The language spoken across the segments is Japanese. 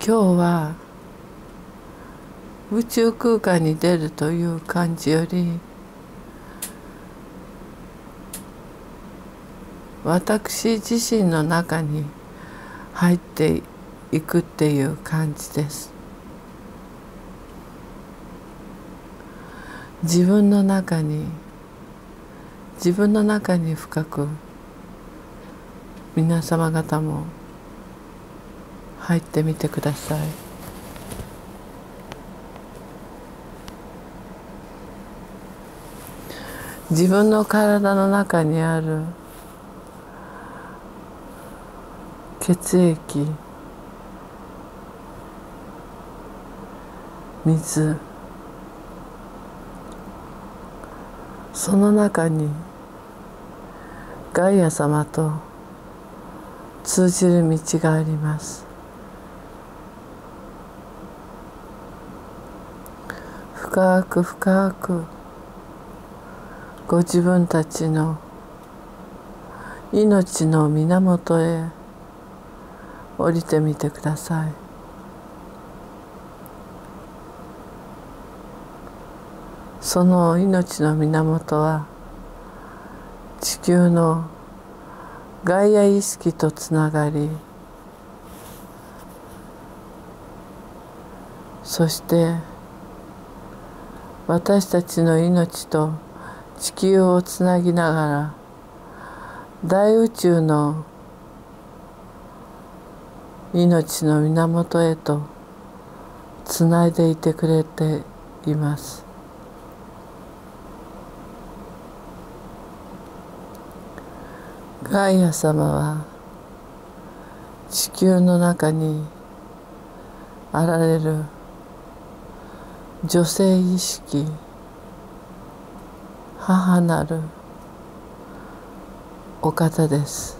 今日は宇宙空間に出るという感じより、私自身の中に入っていくっていう感じです。自分の中に深く皆様方も入ってみてください。自分の体の中にある血液、水、その中にガイア様と通じる道があります。深く深くご自分たちの命の源へ降りてみてください。その命の源は地球のガイア意識とつながり、そして私たちの命と地球をつなぎながら大宇宙の命の源へとつないでいてくれています。ガイア様は地球の中にあられる女性意識、母なるお方です。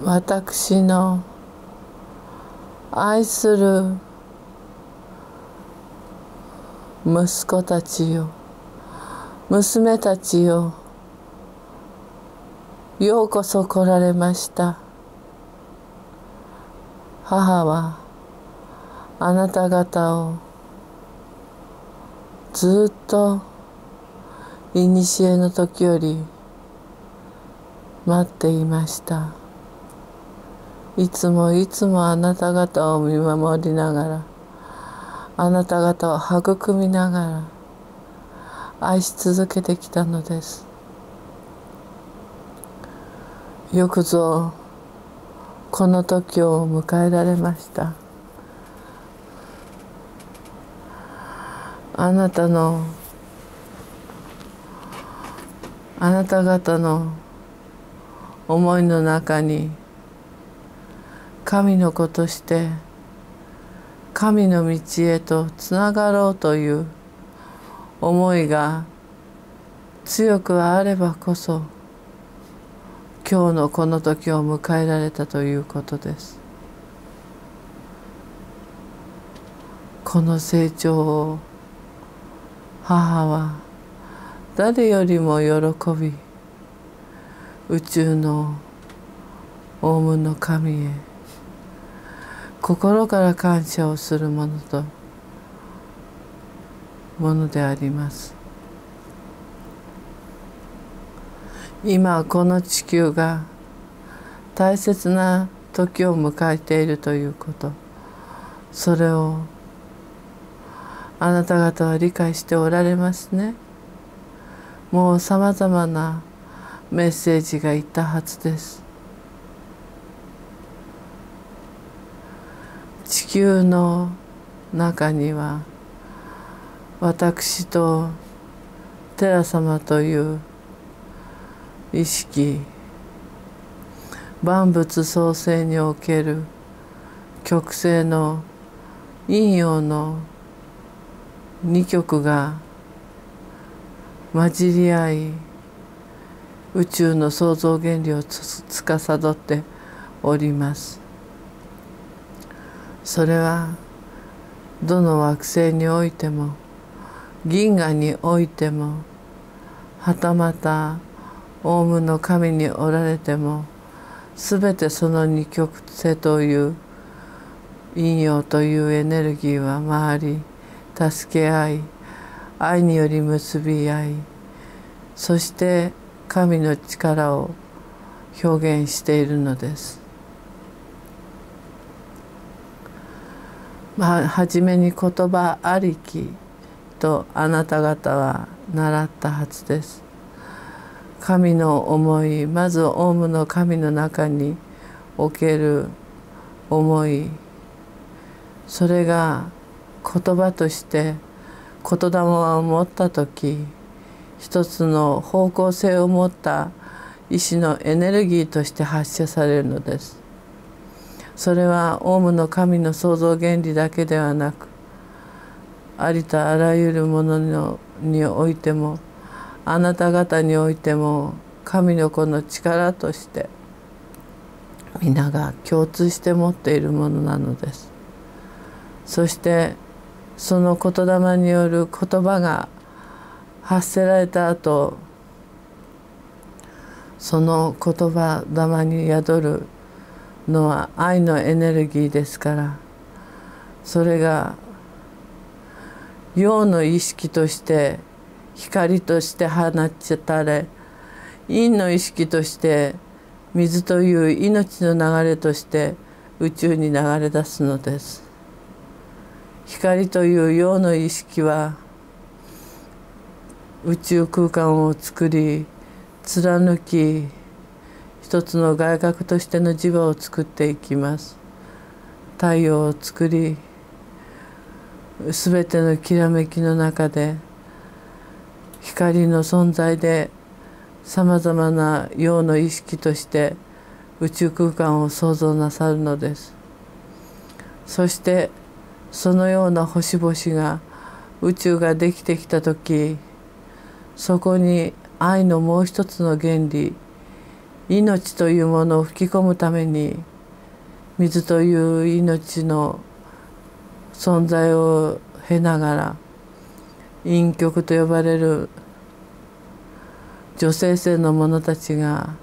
私の愛する息子たちよ、娘たちよ、ようこそ来られました。母はあなた方をずっと古の時より待っていました。いつもあなた方を見守りながら、あなた方を育みながら愛し続けてきたのです。よくぞこの時を迎えられました。あなた方の思いの中に神の子として神の道へとつながろうという思いが強くあればこそ、今日のこの時を迎えられたということです。この成長を母は誰よりも喜び、宇宙のオウムの神へ心から感謝をするものであります。今この地球が大切な時を迎えているということ、それをあなた方は理解しておられますね。もうさまざまなメッセージがいったはずです。地球の中には私とテラ様という意識、万物創生における極性の陰陽の二極が混じり合い、宇宙の創造原理を司っております。それはどの惑星においても銀河においてもはたまたオウムの神におられても、すべてその二極性という陰陽というエネルギーは回り、助け合い、愛により結び合い、そして神の力を表現しているのです。はじめに言葉ありきとあなた方は習ったはずです。神の思い、まずオウムの神の中における思い、それが言葉として言霊を持った時、一つの方向性を持った意志のエネルギーとして発射されるのです。それはオウムの神の創造原理だけではなく、ありとあらゆるものにおいても、あなた方においても、神の子の力として皆が共通して持っているものなのです。そしてその言霊による言葉が発せられた後、その言葉霊に宿るのは愛のエネルギーですから、それが陽の意識として光として放ちたれ、陰の意識として水という命の流れとして宇宙に流れ出すのです。光という陽の意識は宇宙空間を作り、貫き、一つの外核としての磁場を作っていきます。太陽を作り、すべてのきらめきの中で光の存在でさまざまな陽の意識として宇宙空間を創造なさるのです。そしてそのような星々が宇宙ができてきた時、そこに愛のもう一つの原理、命というものを吹き込むために、水という命の存在を経ながら、陰極と呼ばれる女性性の者たちが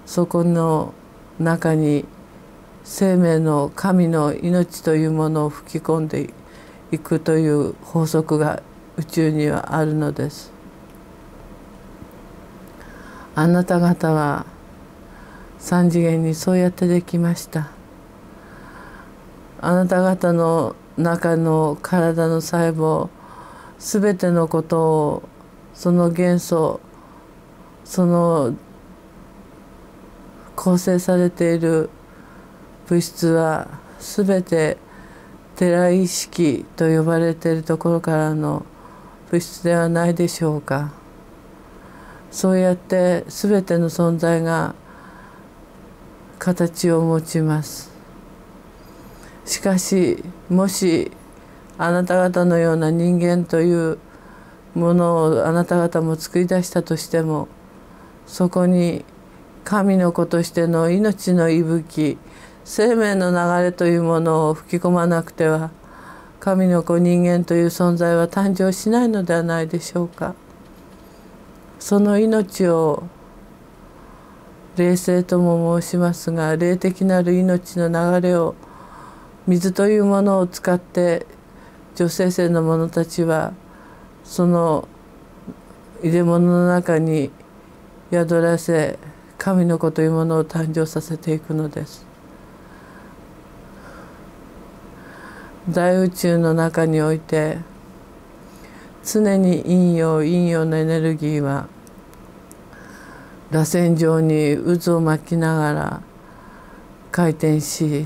そこの中に生命の神の命というものを吹き込んでいくという法則が宇宙にはあるのです。あなた方は三次元にそうやってできました。あなた方の中の体の細胞、すべてのことを、その元素、その構成されている物質はすべて寺意識と呼ばれているところからの物質ではないでしょうか。そうやってすべての存在が形を持ちます。しかし、もしあなた方のような人間というものをあなた方も作り出したとしても、そこに神の子としての命の息吹、生命の流れというものを吹き込まなくては、神の子人間という存在は誕生しないのではないでしょうか。その命を霊性とも申しますが、霊的なる命の流れを水というものを使って女性性の者たちはその入れ物の中に宿らせ、神の子というものを誕生させていくのです。大宇宙の中において常に陰陽のエネルギーは螺旋状に渦を巻きながら回転し、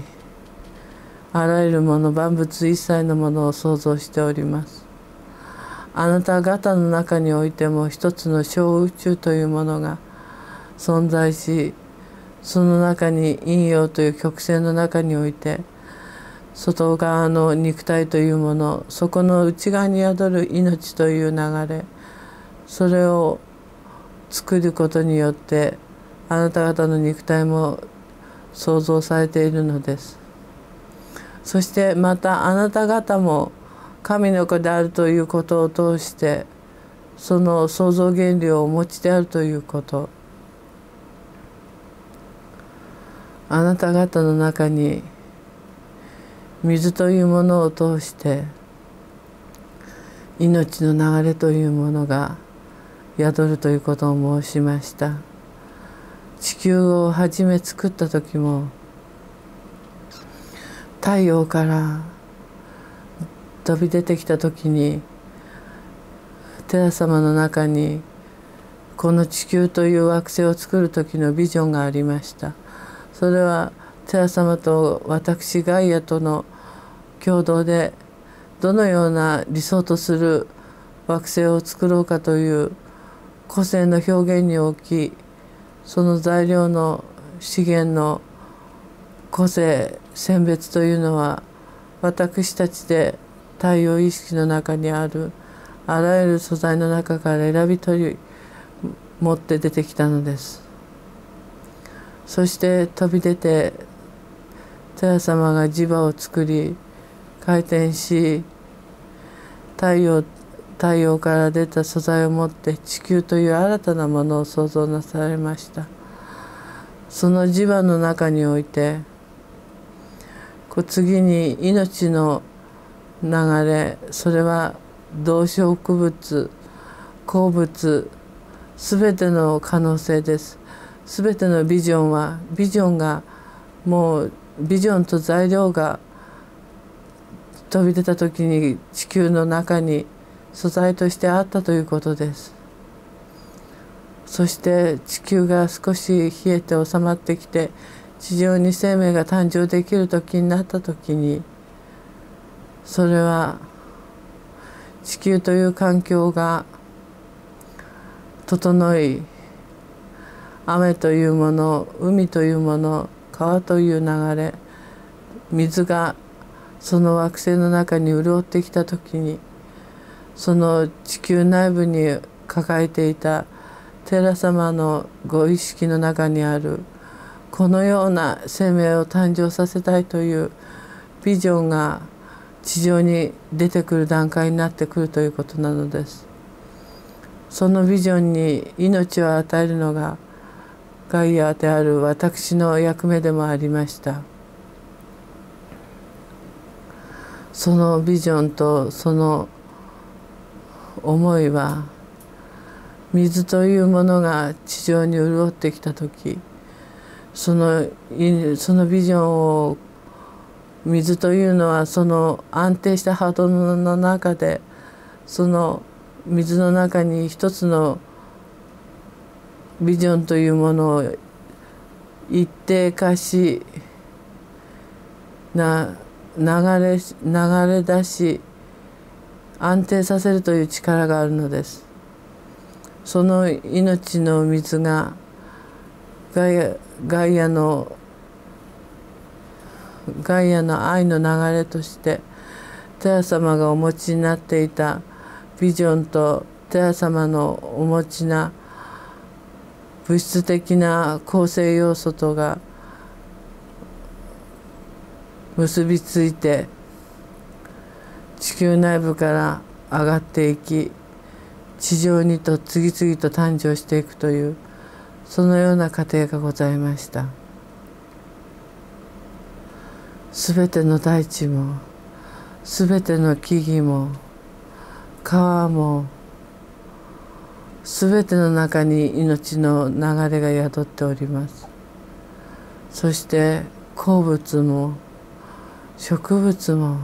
あらゆるもの、万物一切のものを創造しております。あなた方の中においても一つの小宇宙というものが存在し、その中に陰陽という曲線の中において外側の肉体というもの、そこの内側に宿る命という流れ、それを作ることによってあなた方の肉体も創造されているのです。そしてまたあなた方も神の子であるということを通してその創造原理をお持ちであるということ、あなた方の中に水というものを通して命の流れというものが宿るということを申しました。地球をはじめ作った時も、太陽から飛び出てきた時に、テラ様の中にこの地球という惑星を作る時のビジョンがありました。それはテラ様と私ガイアとの共同でどのような理想とする惑星を作ろうかという個性の表現におき、その材料の資源の個性選別というのは、私たちで太陽意識の中にあるあらゆる素材の中から選び取り持って出てきたのです。そして飛び出て、テラ様が磁場を作り回転し、太陽から出た素材を持って地球という新たなものを創造なされました。その磁場の中において、次に命の流れ、それは動植物、鉱物、すべての可能性です。すべてのビジョンがもうビジョンと材料が飛び出た時に地球の中に素材としてあったということです。そして地球が少し冷えて収まってきて、地上に生命が誕生できる時になった時に、それは地球という環境が整い、雨というもの、海というもの、川という流れ、水がその惑星の中に潤ってきた時に、その地球内部に抱えていたテラ様のご意識の中にあるこのような生命を誕生させたいというビジョンが地上に出てくる段階になってくるということなのです。そのビジョンに命を与えるのがガイアである私の役目でもありました。そのビジョンとその思いは、水というものが地上に潤ってきた時、そのビジョンを、水というのはその安定した波動の中で、その水の中に一つのビジョンというものを一定化し、流れ出し安定させるという力があるのです。その命の水がガイアの愛の流れとして、テラ様がお持ちになっていたビジョンとテラ様のお持ちな物質的な構成要素とが結びついて、地球内部から上がっていき、地上にと次々と誕生していくという、そのような過程がございました。すべての大地も、すべての木々も、川も、すべての中に命の流れが宿っております。そして鉱物も植物も、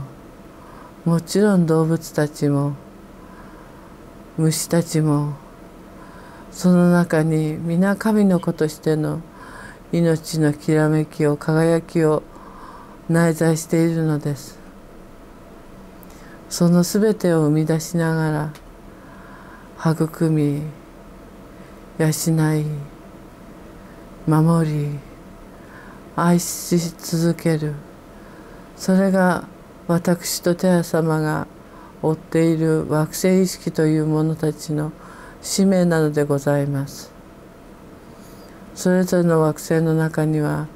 もちろん動物たちも虫たちも、その中に皆神の子としての命のきらめきを、輝きを内在しているのです。そのすべてを生み出しながら育み、養い、守り、愛し続ける、それが私とテラ様が追っている惑星意識という者たちの使命なのでございます。それぞれの惑星の中には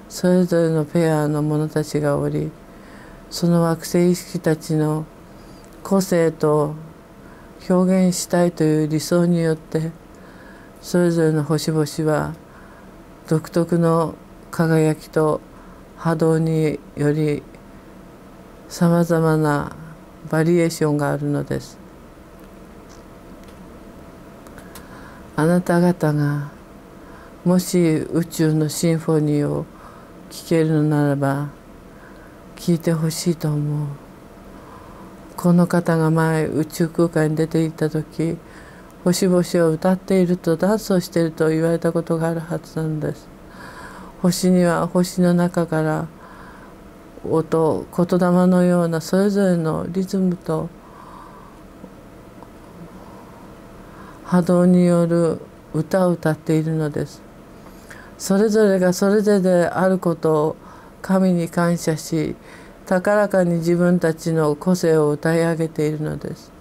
それぞれのペアの者たちがおり、その惑星意識たちの個性と表現したいという理想によってそれぞれの星々は独特の輝きと波動によりさまざまなバリエーションがあるのです。あなた方がもし宇宙のシンフォニーを聴けるのならば聴いてほしいと思う。この方が前宇宙空間に出て行った時、星々を歌っているとダンスをしていると言われたことがあるはずなのです。星には星の中から音、言霊のようなそれぞれのリズムと波動による歌を歌っているのです。それぞれがそれぞれであることを神に感謝し、高らかに自分たちの個性を歌い上げているのです。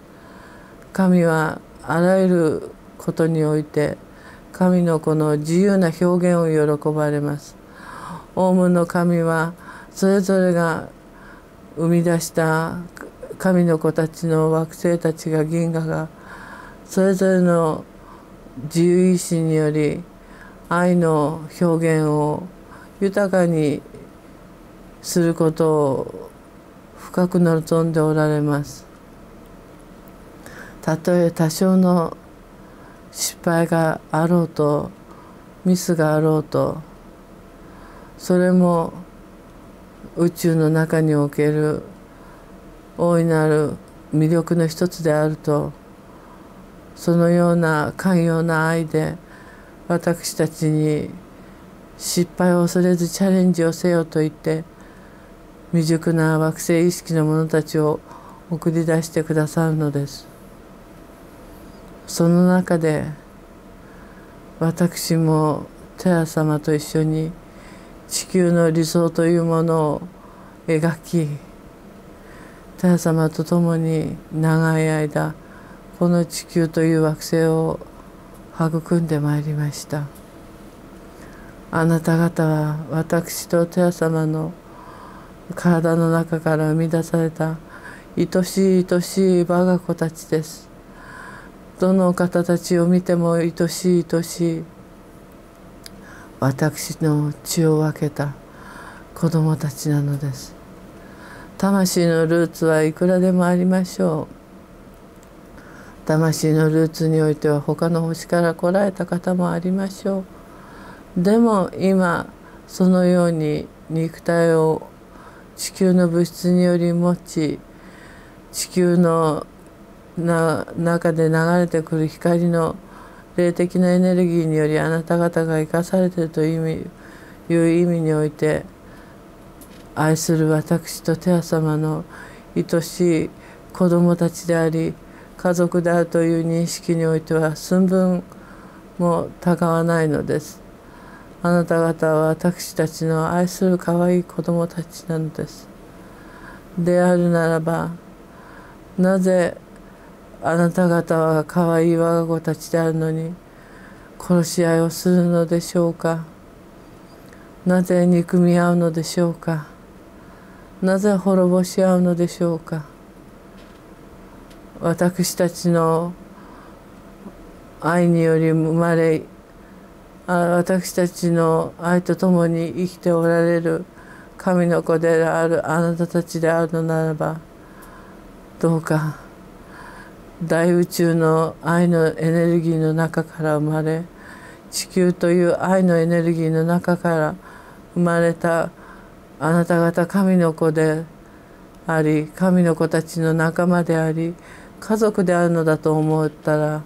神はあらゆることにおいて神のこの自由な表現を喜ばれます。オウムの神はそれぞれが生み出した神の子たちの惑星たちが銀河がそれぞれの自由意志により愛の表現を豊かにすることを深く望んでおられます。たとえ多少の失敗があろうとミスがあろうと、それも宇宙の中における大いなる魅力の一つであると、そのような寛容な愛で私たちに失敗を恐れずチャレンジをせよと言って未熟な惑星意識の者たちを送り出してくださるのです。その中で私もテラ様と一緒に地球の理想というものを描き、テラ様と共に長い間この地球という惑星を育んでまいりました。あなた方は私とテラ様の体の中から生み出された愛しい愛しい我が子たちです。どの方たちを見ても愛しい愛しい私の血を分けた子供たちなのです。魂のルーツはいくらでもありましょう。魂のルーツにおいては他の星から来られた方もありましょう。でも今そのように肉体を地球の物質により持ち、地球の中で流れてくる光の霊的なエネルギーによりあなた方が生かされているという意味において、愛する私とテラ様の愛しい子供たちであり家族であるという認識においては寸分もたがわないのです。あなた方は私たちの愛する可愛い子供たちなのです。であるならば、なぜあなた方は可愛い我が子たちであるのに殺し合いをするのでしょうか。なぜ憎み合うのでしょうか。なぜ滅ぼし合うのでしょうか。私たちの愛により生まれ、私たちの愛とともに生きておられる神の子であるあなたたちであるのならば、どうか大宇宙の愛のエネルギーの中から生まれ、地球という愛のエネルギーの中から生まれたあなた方神の子であり、神の子たちの仲間であり家族であるのだと思ったら、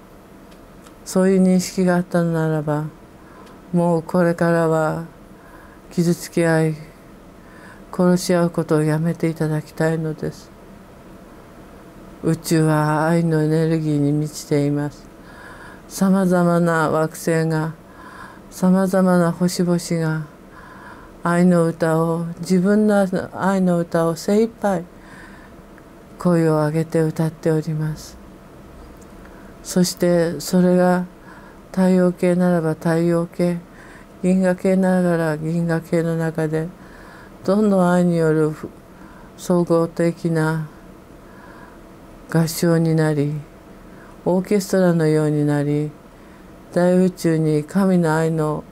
そういう認識があったのならば、もうこれからは傷つけ合い殺し合うことをやめていただきたいのです。宇宙は愛のエネルギーに満ちています。さまざまな惑星が、さまざまな星々が愛の歌を、自分の愛の歌を精一杯声を上げて歌っております。そしてそれが太陽系ならば太陽系、銀河系ならば銀河系の中でどんどん愛による総合的な合唱になり、オーケストラのようになり、大宇宙に神の愛の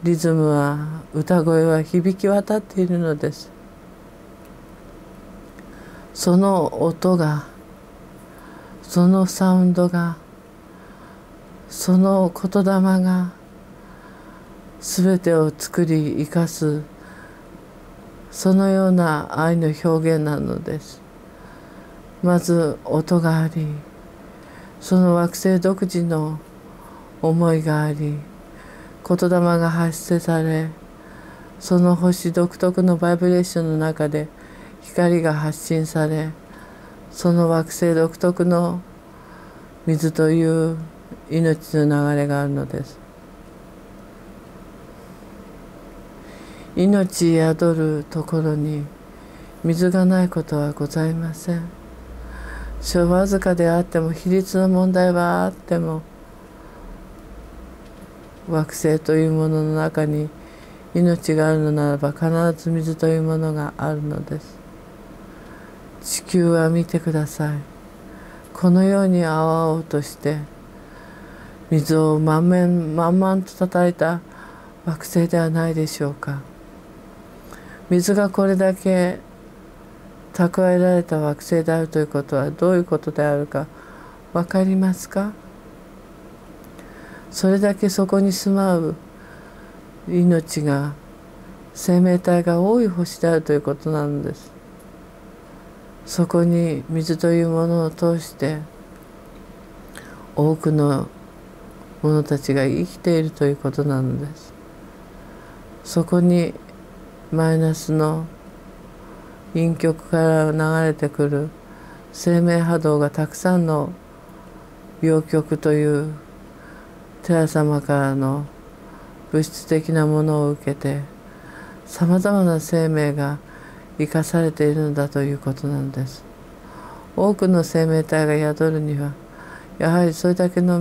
リズムは、歌声は響き渡っているのです。その音が、そのサウンドが、その言霊が全てを作り生かす、そのような愛の表現なのです。まず音があり、その惑星独自の思いがあり、言霊が発せされ、その星独特のバイブレーションの中で光が発信され、その惑星独特の水という命の流れがあるのです。命宿るところに水がないことはございません。わずかであっても、比率の問題はあっても、惑星というものの中に命があるのならば、必ず水というものがあるのです。地球は見てください。このように青々として水を満々と叩いた惑星ではないでしょうか。水がこれだけ蓄えられた惑星であるということはどういうことであるか分かりますか？それだけそこに住まう命が、生命体が多い星であるということなのです。そこに水というものを通して多くの者たちが生きているということなのです。そこにマイナスの陰極から流れてくる生命波動がたくさんの陽極という寺様からの物質的なものを受けて、さまざまな生命が生かされているのだということなのです。多くの生命体が宿るには、やはりそれだけの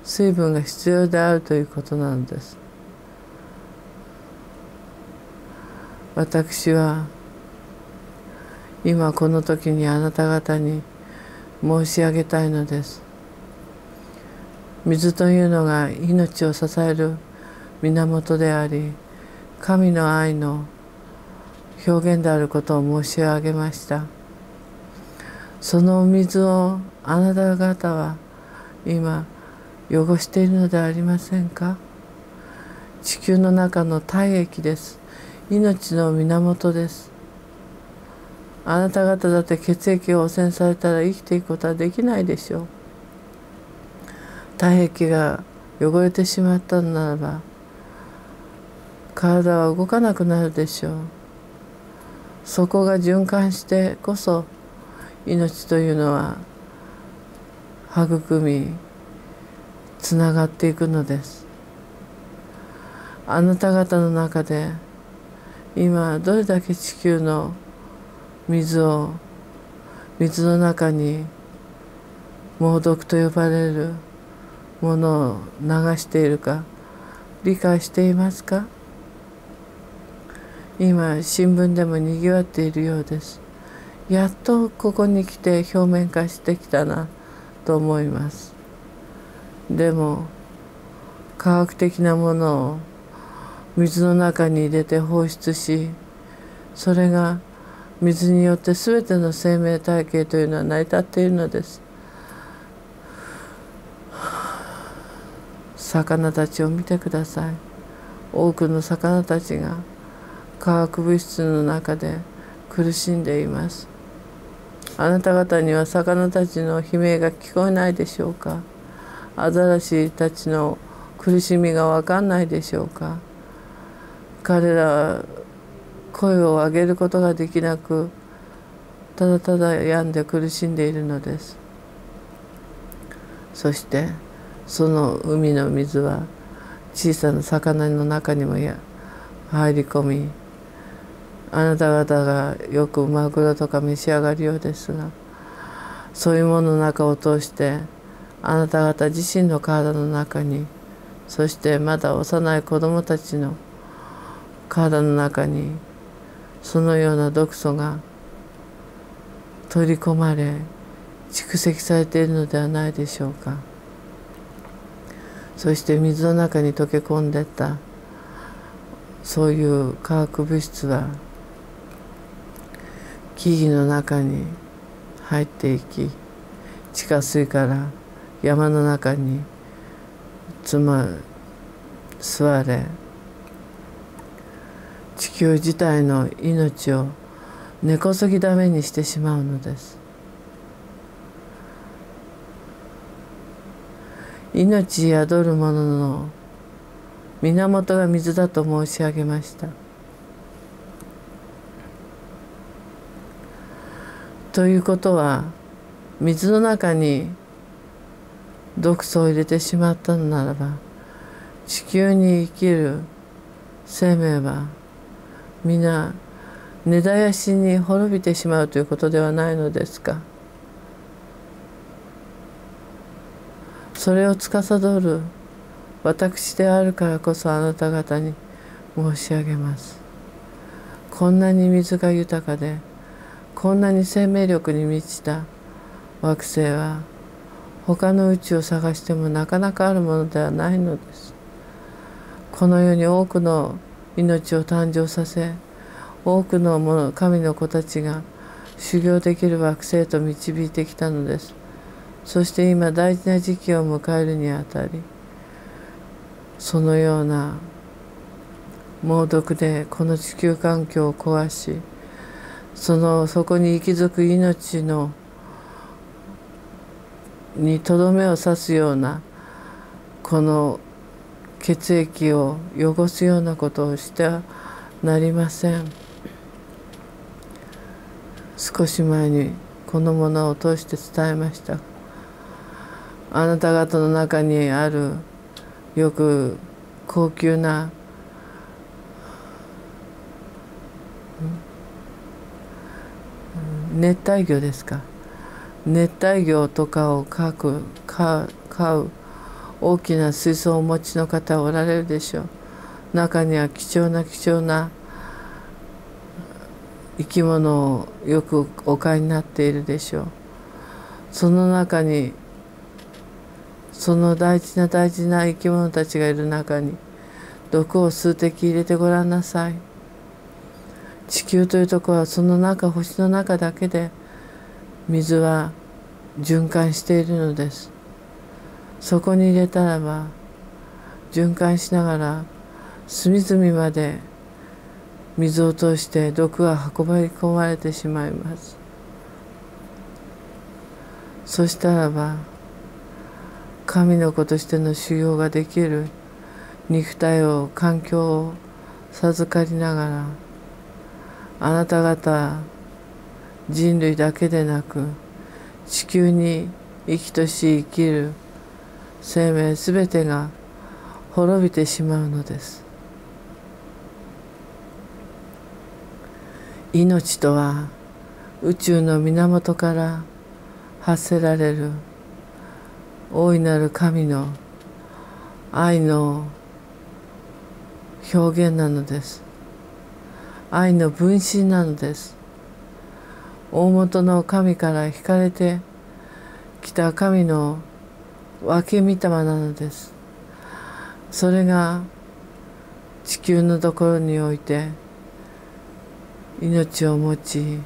水分が必要であるということなのです。私は今この時にあなた方に申し上げたいのです。水というのが命を支える源であり、神の愛の表現であることを申し上げました。その水をあなた方は今汚しているのではありませんか？地球の中の体液です。命の源です。あなた方だって血液が汚染されたら生きていくことはできないでしょう。体液が汚れてしまったのならば、体は動かなくなるでしょう。そこが循環してこそ、命というのは育み、つながっていくのです。あなた方の中で今どれだけ地球の水の中に猛毒と呼ばれるものを流しているか理解していますか？今新聞でもにぎわっているようです。やっとここに来て表面化してきたなと思います。でも科学的なものを水の中に入れて放出し、それが水によって全ての生命体系というのは成り立っているのです。魚たちを見てください。多くの魚たちが化学物質の中で苦しんでいます。あなた方には魚たちの悲鳴が聞こえないでしょうか？アザラシたちの苦しみが分かんないでしょうか？彼らは声を上げることができなく、ただただ病んで苦しんでいるのです。そしてその海の水は小さな魚の中にも入り込み、あなた方がよくマグロとか召し上がるようですが、そういうものの中を通してあなた方自身の体の中に、そしてまだ幼い子供たちの体の中にそのような毒素が取り込まれ蓄積されているのではないでしょうか。そして水の中に溶け込んでいったそういう化学物質は木々の中に入っていき、地下水から山の中に吸われ、地球自体の命を根こそぎダメにしてしまうのです。命宿るものの源が水だと申し上げました。ということは、水の中に毒素を入れてしまったのならば、地球に生きる生命は皆根絶やしに滅びてしまうということではないのですか。それを司る私であるからこそあなた方に申し上げます。こんなに水が豊かで、こんなに生命力に満ちた惑星は他の宇宙を探してもなかなかあるものではないのです。この世に多くの命を誕生させ、多くの神の子たちが修行できる惑星と導いてきたのです。そして今大事な時期を迎えるにあたり、そのような猛毒でこの地球環境を壊し、そこに息づく命にとどめを刺すようなこの血液を汚すようなことをしてはなりません。少し前にこのものを通して伝えました。あなた方の中にあるよく高級な熱帯魚ですか。熱帯魚とかを飼う大きな水槽をお持ちの方おられるでしょう。中には貴重な生き物をよくお飼いになっているでしょう。その中にその大事な生き物たちがいる中に毒を数滴入れてごらんなさい。地球というところはその中、星の中だけで水は循環しているのです。そこに入れたらば循環しながら隅々まで水を通して毒が運び込まれてしまいます。そしたらば神の子としての修行ができる肉体を、環境を授かりながら、あなた方人類だけでなく地球に生きとし生きる生命すべてが滅びてしまうのです。命とは宇宙の源から発せられる大いなる神の愛の表現なのです。愛の分身なのです。大元の神から惹かれてきた神の分け御霊なのです。それが地球のところにおいて命を持ち栄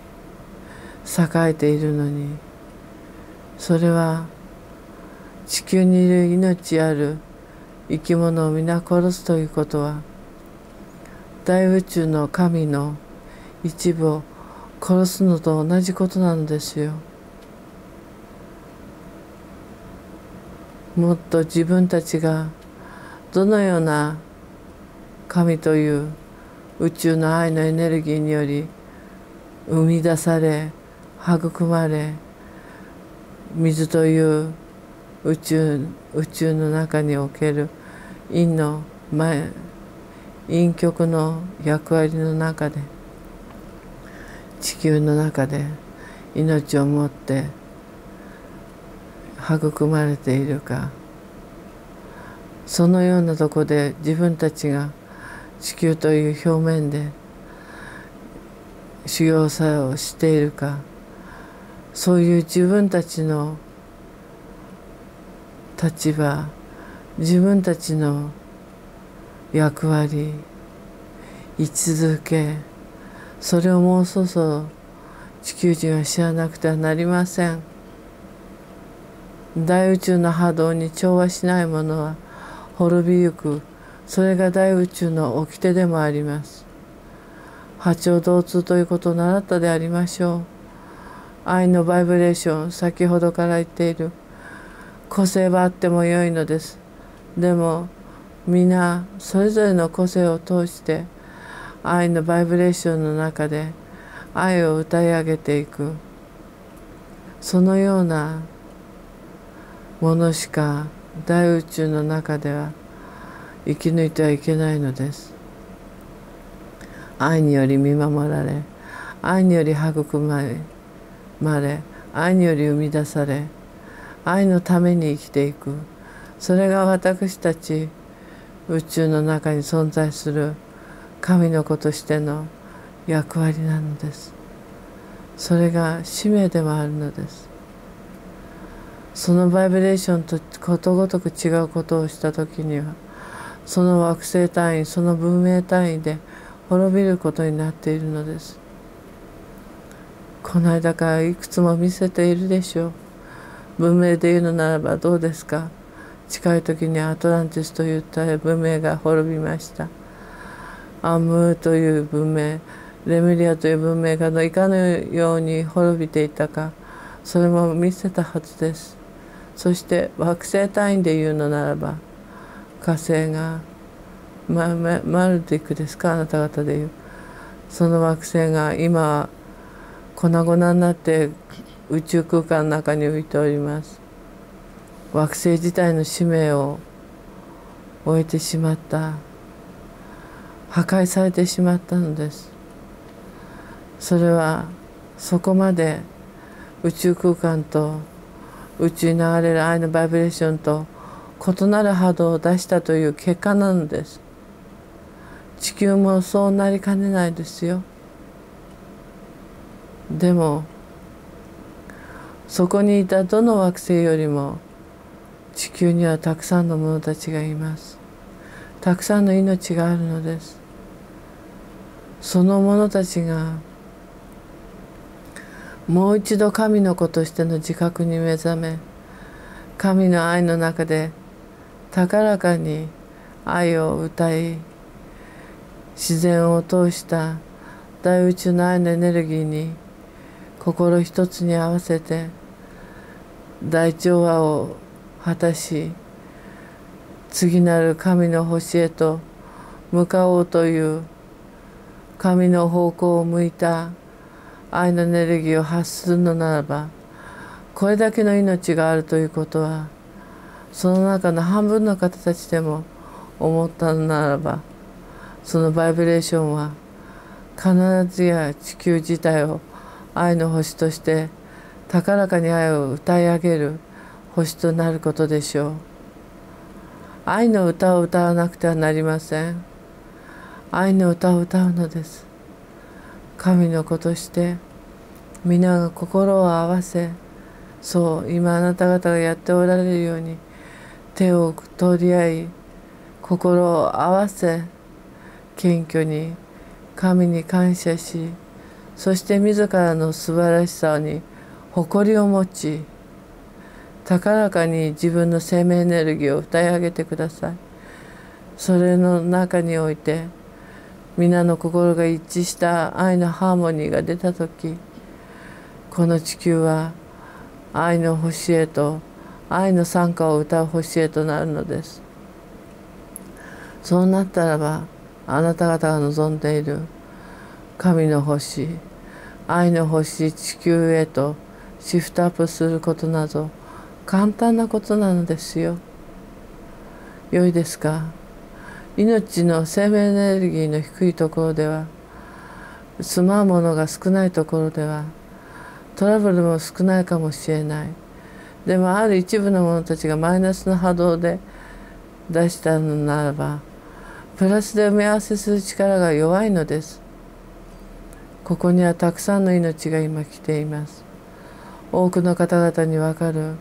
えているのに、それは地球にいる命ある生き物を皆殺すということは、大宇宙の神の一部を殺すのと同じことなのですよ。もっと自分たちがどのような神という宇宙の愛のエネルギーにより生み出され育まれ、水という宇宙の中における陰極の役割の中で、地球の中で命を持って育まれているか、そのようなとこで自分たちが地球という表面で修行作用をしているか、そういう自分たちの立場、自分たちの役割、位置づけ、それをもうそろそろ地球人は知らなくてはなりません。大宇宙の波動に調和しないものは滅びゆく。それが大宇宙の掟でもあります。波長同通ということを習ったでありましょう。愛のバイブレーション、先ほどから言っている。個性はあってもよいのです。でも皆それぞれの個性を通して愛のバイブレーションの中で愛を歌い上げていく、そのようなものしか大宇宙の中では生き抜いてはいけないのです。愛により見守られ、愛により育まれ、愛により生み出され、愛のために生きていく。それが私たち宇宙の中に存在する神の子としての役割なのです。それが使命でもあるのです。そのバイブレーションとことごとく違うことをした時には、その惑星単位、その文明単位で滅びることになっているのです。この間からいくつも見せているでしょう。文明で言うのならばどうですか。近い時にアトランティスといった文明が滅びました。アムーという文明、レムリアという文明がいかのように滅びていたか、それも見せたはずです。そして惑星単位で言うのならば、火星がマルディックですか、あなた方で言う。その惑星が今は粉々になって宇宙空間の中に浮いております。惑星自体の使命を終えてしまった、破壊されてしまったのです。それはそこまで宇宙空間と宇宙に流れる愛のバイブレーションと異なる波動を出したという結果なのです。地球もそうなりかねないですよ。でもそこにいたどの惑星よりも地球にはたくさんの者たちがいます。たくさんの命があるのです。その者たちがもう一度神の子としての自覚に目覚め、神の愛の中で高らかに愛を歌い、自然を通した大宇宙の愛のエネルギーに心一つに合わせて大調和を果たし、次なる神の星へと向かおうという神の方向を向いた愛のエネルギーを発するのならば、これだけの命があるということはその中の半分の方たちでも思ったのならば、そのバイブレーションは必ずや地球自体を愛の星として高らかに愛を歌い上げる星となることでしょう。愛の歌を歌わなくてはなりません。愛の歌を歌うのです。神の子として皆が心を合わせ、そう今あなた方がやっておられるように手を取り合い、心を合わせ、謙虚に神に感謝し、そして自らの素晴らしさに誇りを持ち、高らかに自分の生命エネルギーを歌い上げてください。それの中において皆の心が一致した愛のハーモニーが出た時、この地球は愛の星へと、愛の賛歌を歌う星へとなるのです。そうなったらば、あなた方が望んでいる神の星、愛の星地球へとシフトアップすることなど簡単なことなのですよ。良いですか。命の生命エネルギーの低いところでは、住まうものが少ないところではトラブルも少ないかもしれない。でもある一部の者たちがマイナスの波動で出したのならば、プラスで埋め合わせする力が弱いのです。ここにはたくさんの命が今来ています。多くの方々にわかる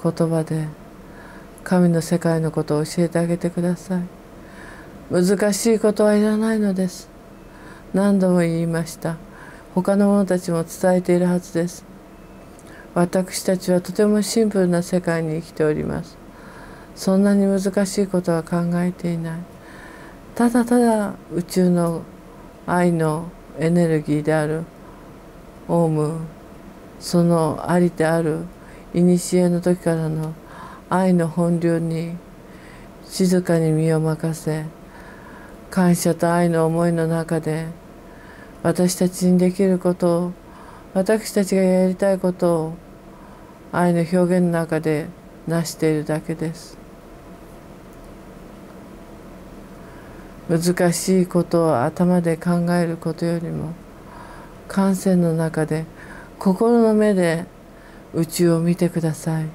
言葉で神の世界のことを教えてあげてください。難しいことはいらないのです。何度も言いました。他の者たちも伝えているはずです。私たちはとてもシンプルな世界に生きております。そんなに難しいことは考えていない。ただただ宇宙の愛のエネルギーであるオウム、そのありである古の時からの愛の本流に静かに身を任せ、感謝と愛の思いの中で私たちにできることを、私たちがやりたいことを愛の表現の中で成しているだけです。難しいことを頭で考えることよりも、感性の中で心の目で宇宙を見てください。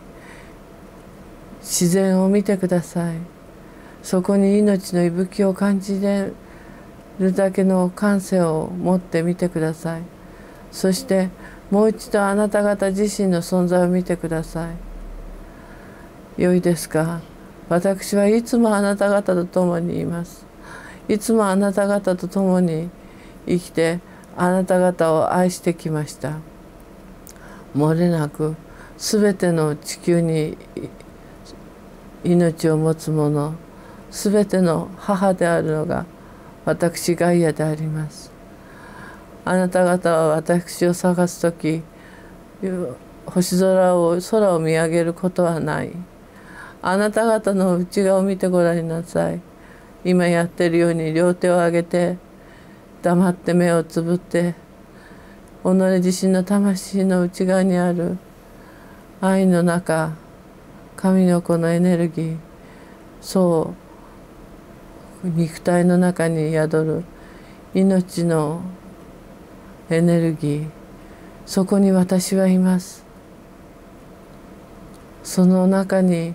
自然を見てください。そこに命の息吹を感じれるだけの感性を持ってみてください。そしてもう一度あなた方自身の存在を見てください。良いですか？私はいつもあなた方と共にいます。いつもあなた方と共に生きて、あなた方を愛してきました。漏れなくすべての地球に命を持つもの、すべての母であるのが私ガイアであります。あなた方は私を探すとき、星空を見上げることはない。あなた方の内側を見てごらんなさい。今やっているように両手を上げて、黙って目をつぶって、己自身の魂の内側にある愛の中、神の子のエネルギー、そう肉体の中に宿る命のエネルギー、そこに私はいます。その中に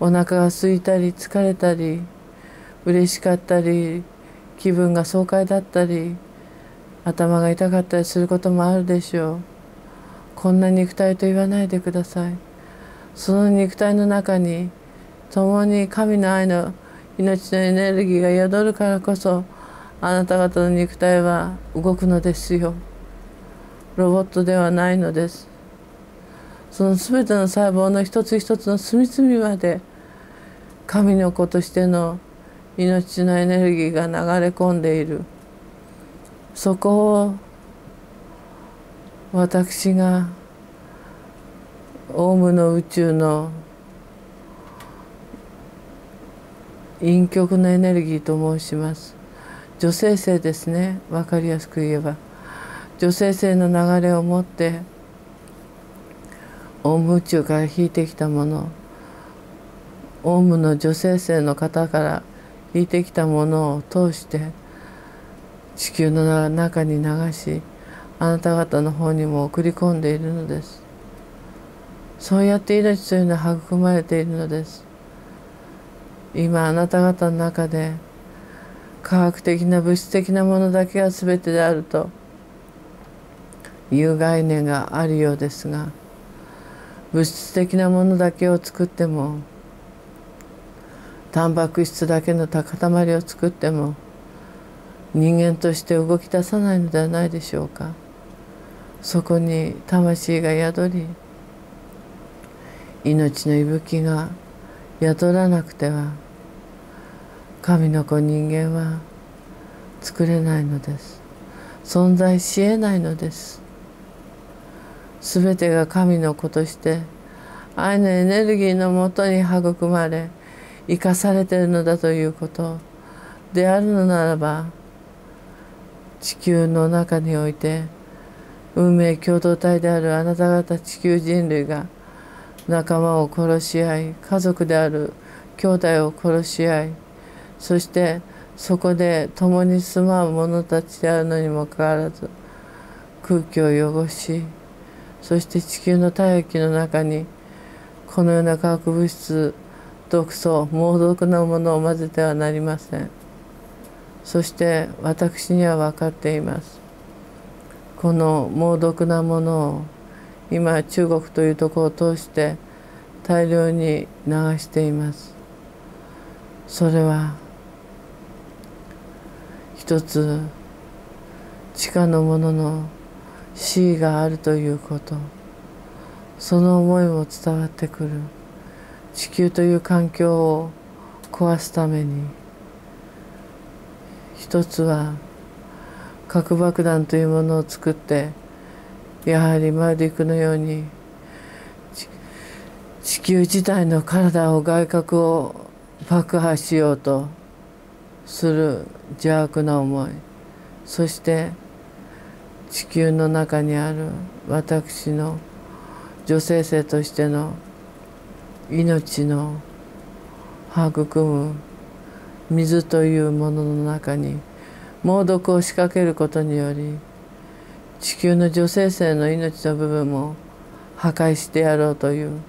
お腹が空いたり疲れたり嬉しかったり気分が爽快だったり頭が痛かったりすることもあるでしょう。こんな肉体と言わないでください。その肉体の中に共に神の愛の命のエネルギーが宿るからこそ、あなた方の肉体は動くのですよ。ロボットではないのです。そのすべての細胞の一つ一つの隅々まで神の子としての命のエネルギーが流れ込んでいる。そこを私がオウムの宇宙の陰極のエネルギーと申します。女性性ですね。分かりやすく言えば女性性の流れを持ってオウム宇宙から引いてきたもの、オウムの女性性の方から引いてきたものを通して地球の中に流し、あなた方の方にも送り込んでいるのです。そうやって命というのは育まれているのです。今あなた方の中で科学的な物質的なものだけが全てであるという概念があるようですが、物質的なものだけを作っても、タンパク質だけの塊を作っても人間として動き出さないのではないでしょうか。そこに魂が宿り、命の息吹が宿らなくては神の子人間は作れないのです。存在しえないのです。すべてが神の子として愛のエネルギーのもとに育まれ生かされているのだということであるのならば、地球の中において運命共同体であるあなた方地球人類が仲間を殺し合い、家族である兄弟を殺し合い、そしてそこで共に住まう者たちであるのにもかかわらず空気を汚し、そして地球の大気の中にこのような化学物質、毒素、猛毒なものを混ぜてはなりません。そして私には分かっています。この猛毒なものを今中国というところを通して大量に流しています。それは一つ地下のものの死があるということ、その思いも伝わってくる。地球という環境を壊すために、一つは核爆弾というものを作って、やはりマルディクのように地球自体の体を外核を爆破しようとする邪悪な思い、そして地球の中にある私の女性性としての命の育む水というものの中に猛毒を仕掛けることにより、地球の女性性の命の部分も破壊してやろうという、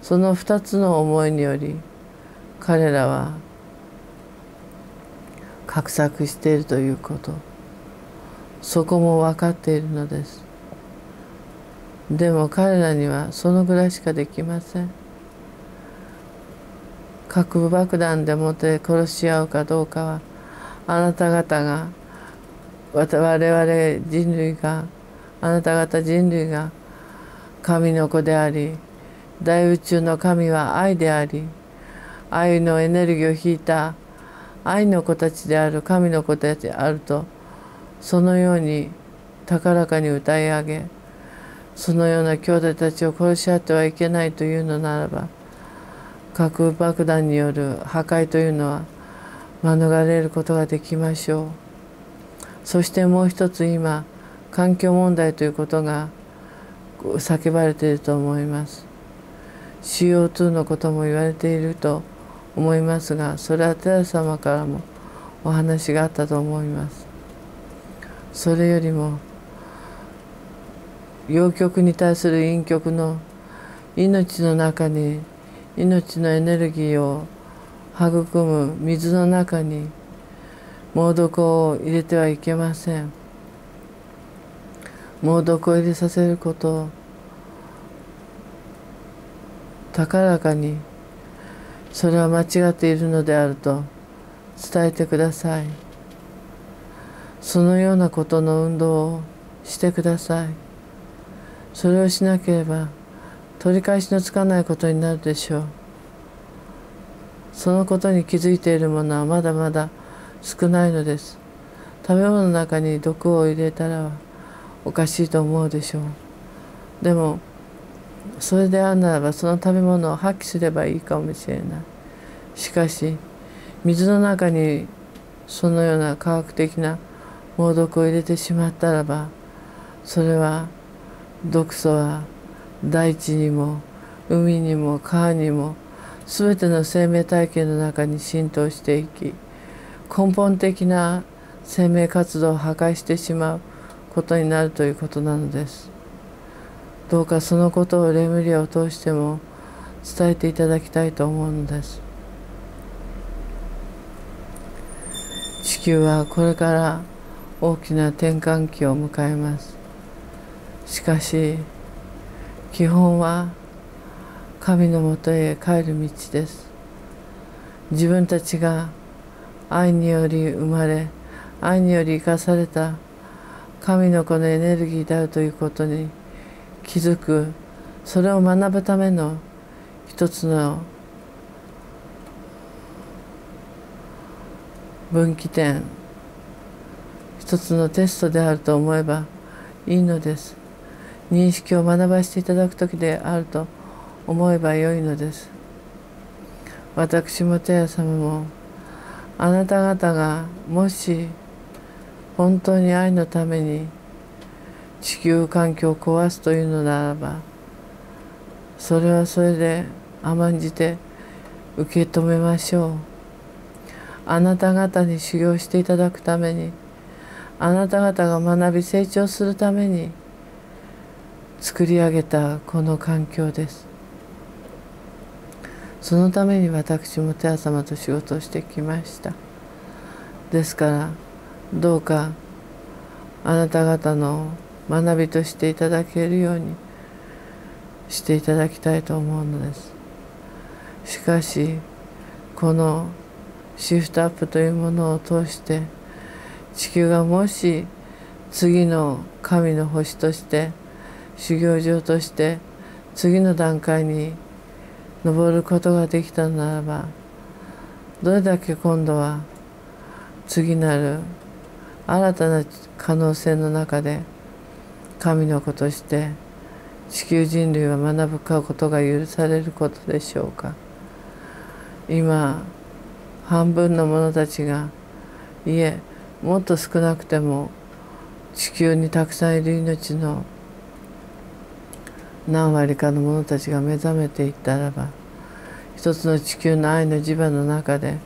その2つの思いにより彼らは画策しているということ、そこも分かっているのです。でも彼らにはそのぐらいしかできません。核爆弾でもって殺し合うかどうかは、あなた方が、我々人類が、あなた方人類が神の子であり、大宇宙の神は愛であり、愛のエネルギーを引いた愛の子たちである神の子たちであると、そのように高らかに歌い上げ、そのような兄弟たちを殺し合ってはいけないというのならば、核爆弾による破壊というのは免れることができましょう。そしてもう一つ、今環境問題ということが叫ばれていると思います。 CO2 のことも言われていると思いますが、それはテラ様からもお話があったと思います。それよりも陽極に対する陰極の命の中に、命のエネルギーを育む水の中に猛毒を入れてはいけません。猛毒を入れさせることを高らかに、それは間違っているのであると伝えてください。そのようなことの運動をしてください。それをしなければ取り返しのつかないことになるでしょう。そのことに気づいているものはまだまだ少ないのです。食べ物の中に毒を入れたらおかしいと思うでしょう。でもそれであるならば、その食べ物を破棄すればいいかもしれない。しかし水の中にそのような科学的な猛毒を入れてしまったらば、それは毒素は大地にも海にも川にも全ての生命体系の中に浸透していき、根本的な生命活動を破壊してしまうことになるということなのです。どうかそのことをレムリアを通しても伝えていただきたいと思うのです。地球はこれから大きな転換期を迎えます。しかし基本は神のもとへ帰る道です。自分たちが愛により生まれ、愛により生かされた神の子のエネルギーであるということに気づく、それを学ぶための一つの分岐点、一つのテストであると思えばいいのです。認識を学ばせていただく時であると思えばよいのです。私もテヤ様も、あなた方がもし本当に愛のために地球環境を壊すというのならば、それはそれで甘んじて受け止めましょう。あなた方に修行していただくために、あなた方が学び成長するために作り上げたこの環境です。そのために私もテヤ様と仕事をしてきました。ですからどうかあなた方の学びとしていただけるようにしていただきたいと思うのです。しかしこのシフトアップというものを通して地球がもし次の神の星として修行場として次の段階に登ることができたならば、どれだけ今度は次なる新たな可能性の中で神の子として地球人類は学ぶことが許されることでしょうか。今半分の者たちが、いえもっと少なくても地球にたくさんいる命の何割かの者たちが目覚めていったらば、一つの地球の愛の磁場の中で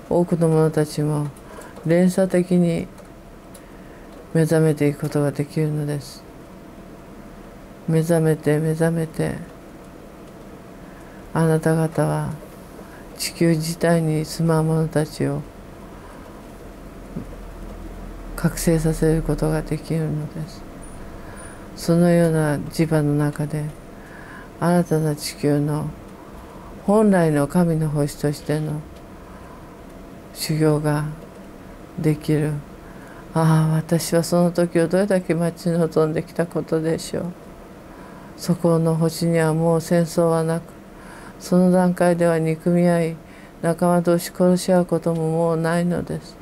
多くの者たちも連鎖的に目覚めていくことができるのです。目覚めて目覚めて、あなた方は地球自体に住まう者たちを覚醒させることができるのです。そのような磁場の中で新たな地球の本来の神の星としての修行ができる。ああ、私はその時をどれだけ待ち望んできたことでしょう。そこの星にはもう戦争はなく、その段階では憎み合い仲間同士殺し合うことももうないのです。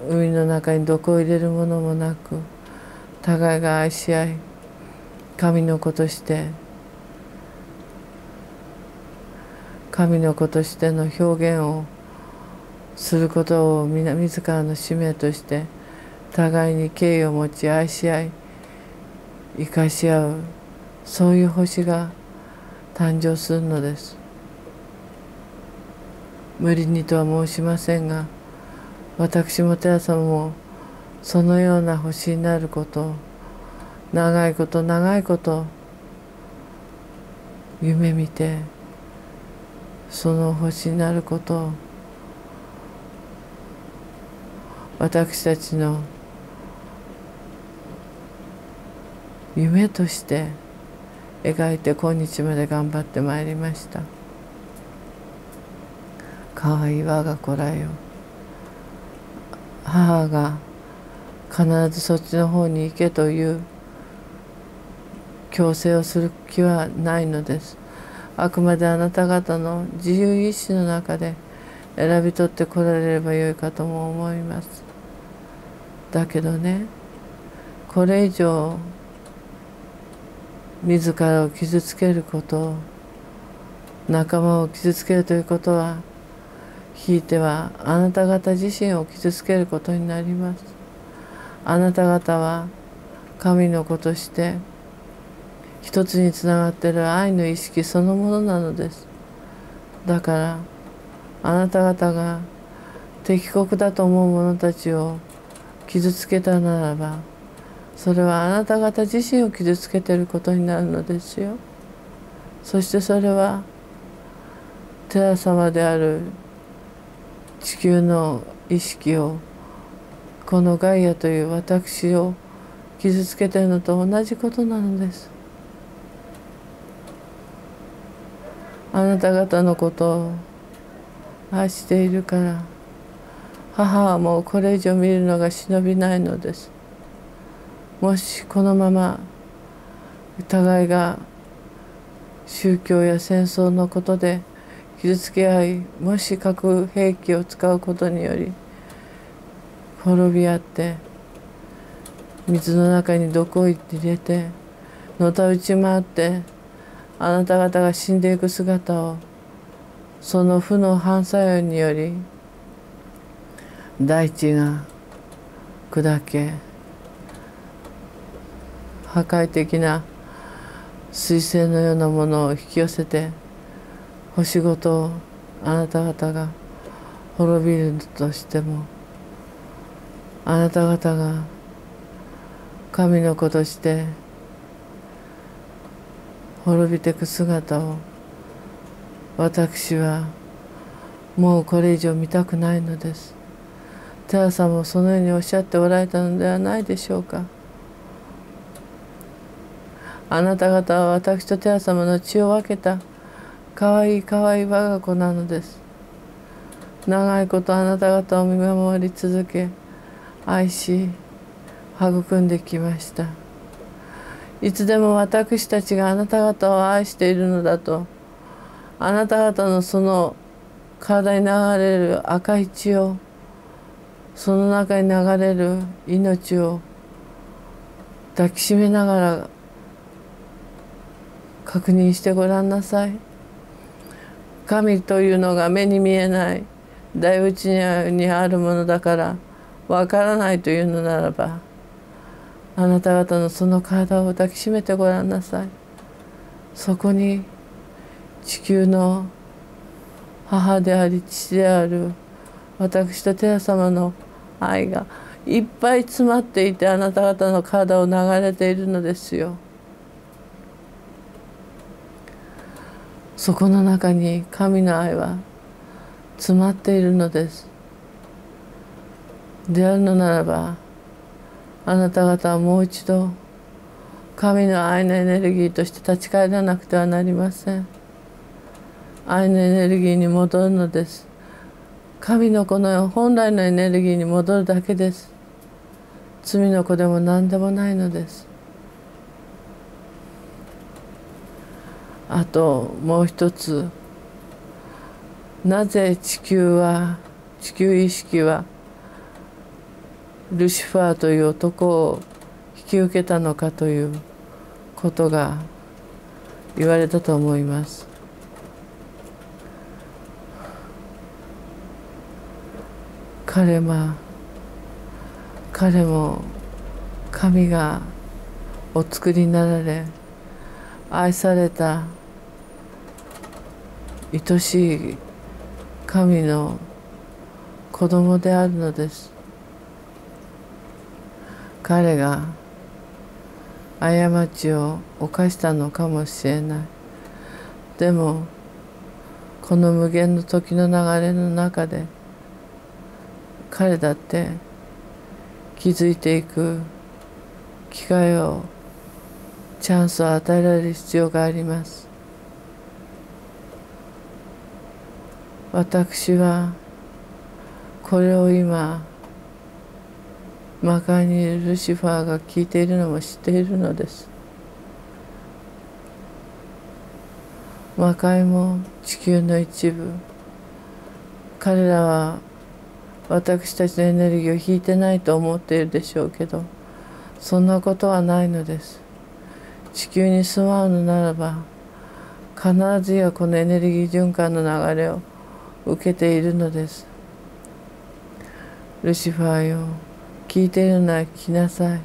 海の中に毒を入れるものもなく、互いが愛し合い神の子として神の子としての表現をすることを自らの使命として互いに敬意を持ち愛し合い生かし合う、そういう星が誕生するのです。無理にとは申しませんが、私もテラ様もそのような星になることを長いこと長いこと夢見て、その星になることを私たちの夢として描いて今日まで頑張ってまいりました。かわいい我が子らよ、母が必ずそっちの方に行けという強制をする気はないのです。あくまであなた方の自由意志の中で選び取ってこられればよいかとも思います。だけどね、これ以上自らを傷つけること、仲間を傷つけるということは、ひいてはあなた方自身を傷つけることになります。あなた方は神の子として一つにつながっている愛の意識そのものなのです。だからあなた方が敵国だと思う者たちを傷つけたならば、それはあなた方自身を傷つけていることになるのですよ。そしてそれはテラ様である地球の意識を、このガイアという私を傷つけているのと同じことなのです。あなた方のことを愛しているから、母はもうこれ以上見るのが忍びないのです。もしこのまま互いが宗教や戦争のことで傷つけ合い、もし核兵器を使うことにより滅び合って、水の中に毒を入れてのたうち回って、あなた方が死んでいく姿を、その負の反作用により大地が砕け、破壊的な彗星のようなものを引き寄せて、星ごとあなた方が滅びるとしても、あなた方が神の子として滅びていく姿を、私はもうこれ以上見たくないのです。テラさんもそのようにおっしゃっておられたのではないでしょうか。あなた方は私とテラ様の血を分けたかわいいかわいい我が子なのです。長いことあなた方を見守り続け、愛し育んできました。いつでも私たちがあなた方を愛しているのだと、あなた方のその体に流れる赤い血を、その中に流れる命を抱きしめながら確認してごらんなさい。神というのが目に見えない大内にあるものだからわからないというのならば、あなた方のその体を抱きしめてごらんなさい。そこに地球の母であり父である私とテラ様の愛がいっぱい詰まっていて、あなた方の体を流れているのですよ。そこの中に神の愛は詰まっているのです。であるのならば、あなた方はもう一度神の愛のエネルギーとして立ち返らなくてはなりません。愛のエネルギーに戻るのです。神の子の本来のエネルギーに戻るだけです。罪の子でも何でもないのです。あともう一つ、なぜ地球意識はルシファーという男を引き受けたのかということが言われたと思います。彼も神がお作りになられ、愛された愛しい神の子供であるのです。彼が過ちを犯したのかもしれない。でもこの無限の時の流れの中で彼だって気づいていく機会を、チャンスを与えられる必要があります。私はこれを今魔界にいるルシファーが聞いているのも知っているのです。魔界も地球の一部、彼らは私たちのエネルギーを引いてないと思っているでしょうけど、そんなことはないのです。地球に住まうのならば必ずやこのエネルギー循環の流れを受けているのです。ルシファーよ、聞いているなら聞きなさ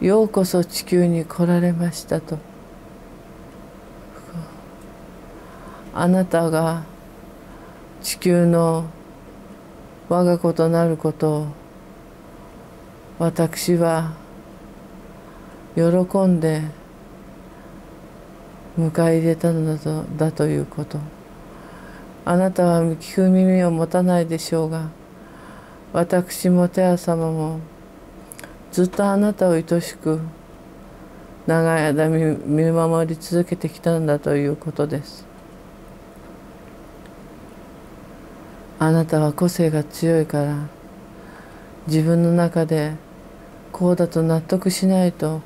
い。ようこそ地球に来られましたと。あなたが地球の我が子となることを私は喜んで迎え入れたのだということ。あなたは聞く耳を持たないでしょうが、私もテア様もずっとあなたを愛しく長い間見守り続けてきたんだということです。あなたは個性が強いから自分の中でこうだと納得しないと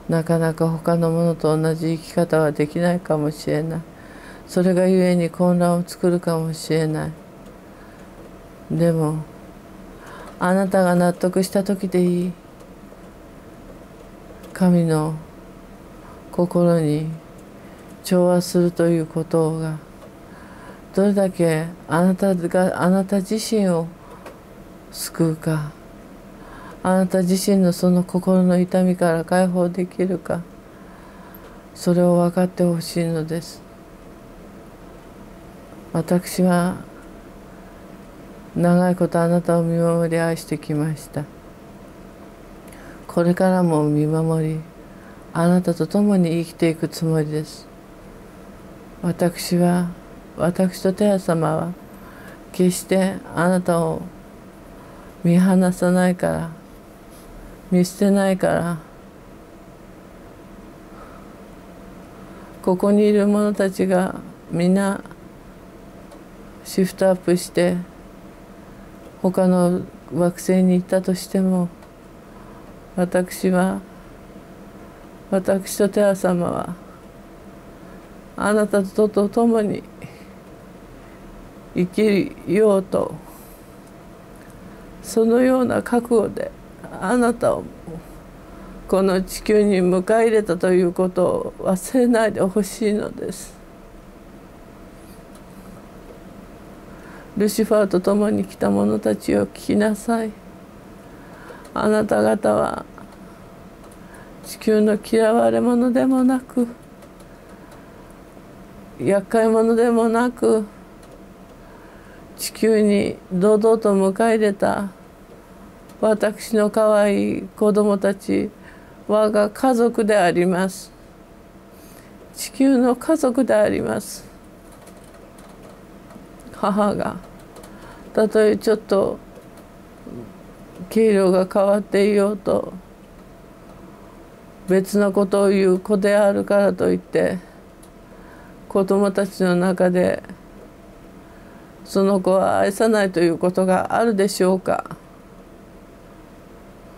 なかなか他のものと同じ生き方はできないかもしれない。それがゆえに混乱を作るかもしれない。でもあなたが納得した時でいい。神の心に調和するということがどれだけあなた自身を救うか、あなた自身のその心の痛みから解放できるか、それを分かってほしいのです。私は長いことあなたを見守り愛してきました。これからも見守り、あなたと共に生きていくつもりです。私とテア様は決してあなたを見放さないから見捨てないから、ここにいる者たちが皆シフトアップして他の惑星に行ったとしても、私とテラ様はあなたと共に生きようと、そのような覚悟であなたをこの地球に迎え入れたということを忘れないでほしいのです。ルシファーと共に来た者たちを聞きなさい。あなた方は地球の嫌われ者でもなく、厄介者でもなく、地球に堂々と迎え入れた私の可愛い子供たち、我が家族であります。地球の家族であります。母がたとえちょっと経路が変わっていようと、別のことを言う子であるからといって子供たちの中でその子は愛さないということがあるでしょうか。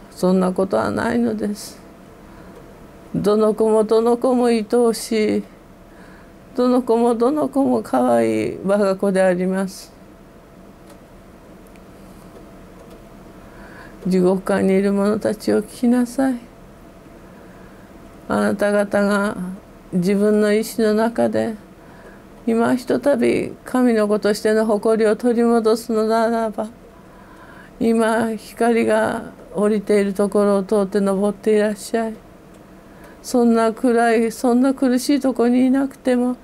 そんなことはないのです。どの子もどの子も愛おしい、どの子もどの子も可愛い我が子であります。地獄界にいる者たちを聞きなさい。あなた方が自分の意志の中で今ひとたび神の子としての誇りを取り戻すのならば、今光が降りているところを通って登っていらっしゃい。そんな暗い、そんな苦しいところにいなくても、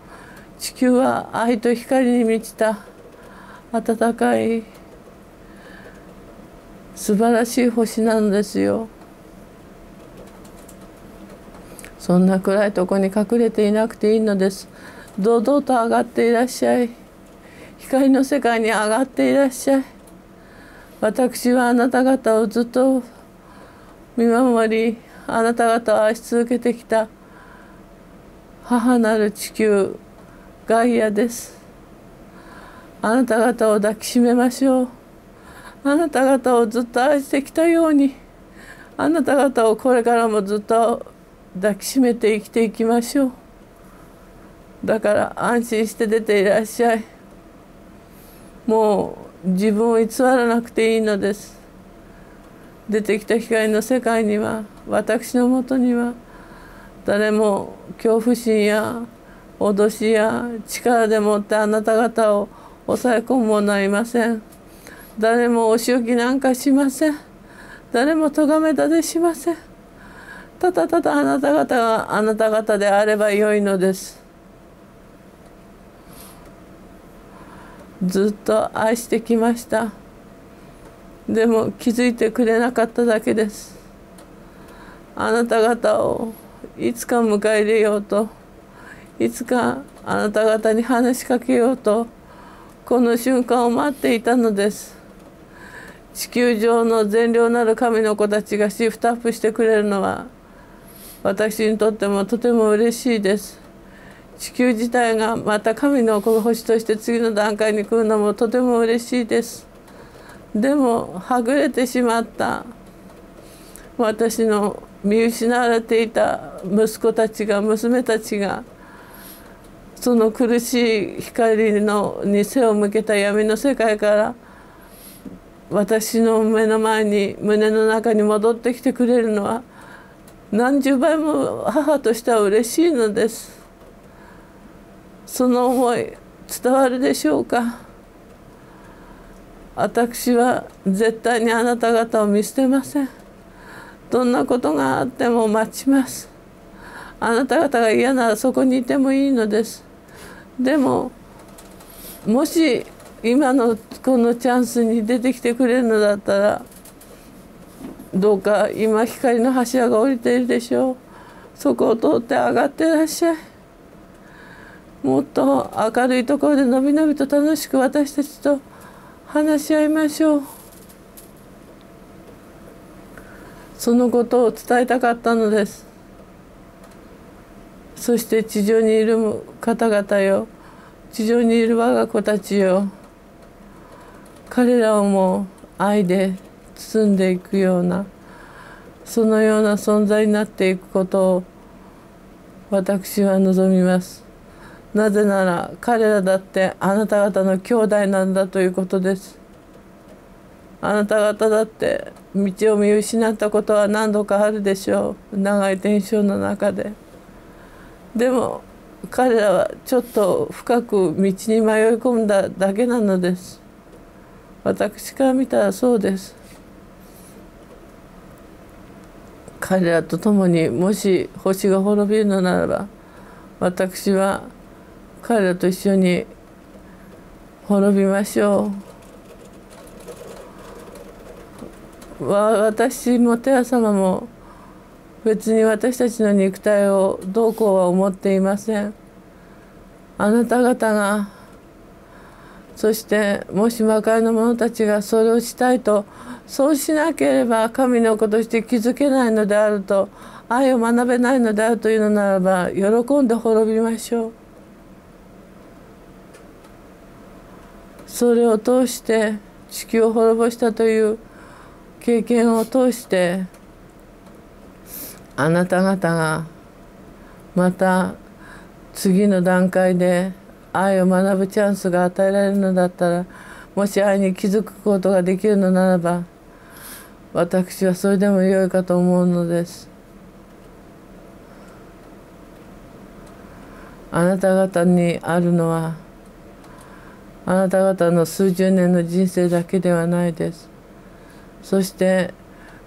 地球は愛と光に満ちた温かい素晴らしい星なのですよ。そんな暗いところに隠れていなくていいのです。堂々と上がっていらっしゃい。光の世界に上がっていらっしゃい。私はあなた方をずっと見守り、あなた方を愛し続けてきた母なる地球ガイアです。あなた方を抱きしめましょう。あなた方をずっと愛してきたように、あなた方をこれからもずっと抱きしめて生きていきましょう。だから安心して出ていらっしゃい。もう自分を偽らなくていいのです。出てきた光の世界には、私のもとには誰も恐怖心や脅しや力でもってあなた方を抑え込む者はいません。誰もお仕置きなんかしません。誰も咎め立てしません。ただただあなた方があなた方であればよいのです。ずっと愛してきました。でも気づいてくれなかっただけです。あなた方をいつか迎え入れようと、いつかあなた方に話しかけようと、この瞬間を待っていたのです。地球上の善良なる神の子たちがシフトアップしてくれるのは、私にとってもとても嬉しいです。地球自体がまた神の子星として次の段階に来るのもとても嬉しいです。でもはぐれてしまった私の見失われていた息子たちが、娘たちが、その苦しい光に背を向けた闇の世界から私の目の前に、胸の中に戻ってきてくれるのは何十倍も母としては嬉しいのです。その思い伝わるでしょうか。私は絶対にあなた方を見捨てません。どんなことがあっても待ちます。あなた方が嫌ならそこにいてもいいのです。でももし今のこのチャンスに出てきてくれるのだったら、どうか今光の柱が降りているでしょう。そこを通って上がってらっしゃい。もっと明るいところでのびのびと楽しく私たちと話し合いましょう。そのことを伝えたかったのです。そして地上にいる方々よ、地上にいる我が子たちよ、彼らをも愛で包んでいくような、そのような存在になっていくことを私は望みます。なぜなら彼らだってあなた方の兄弟なんだということです。あなた方だって道を見失ったことは何度かあるでしょう、長い伝承の中で。でも彼らはちょっと深く道に迷い込んだだけなのです。私から見たらそうです。彼らと共にもし星が滅びるのならば、私は彼らと一緒に滅びましょう。私もテア様も別に私たちの肉体をどうこうは思っていません。あなた方が、そしてもし魔界の者たちがそれをしたいと、そうしなければ神の子として気づけないのであると、愛を学べないのであるというのならば、喜んで滅びましょう。それを通して地球を滅ぼしたという経験を通して、あなた方がまた次の段階で愛を学ぶチャンスが与えられるのだったら、もし愛に気づくことができるのならば、私はそれでも良いかと思うのです。あなた方にあるのは、あなた方の数十年の人生だけではないです。そして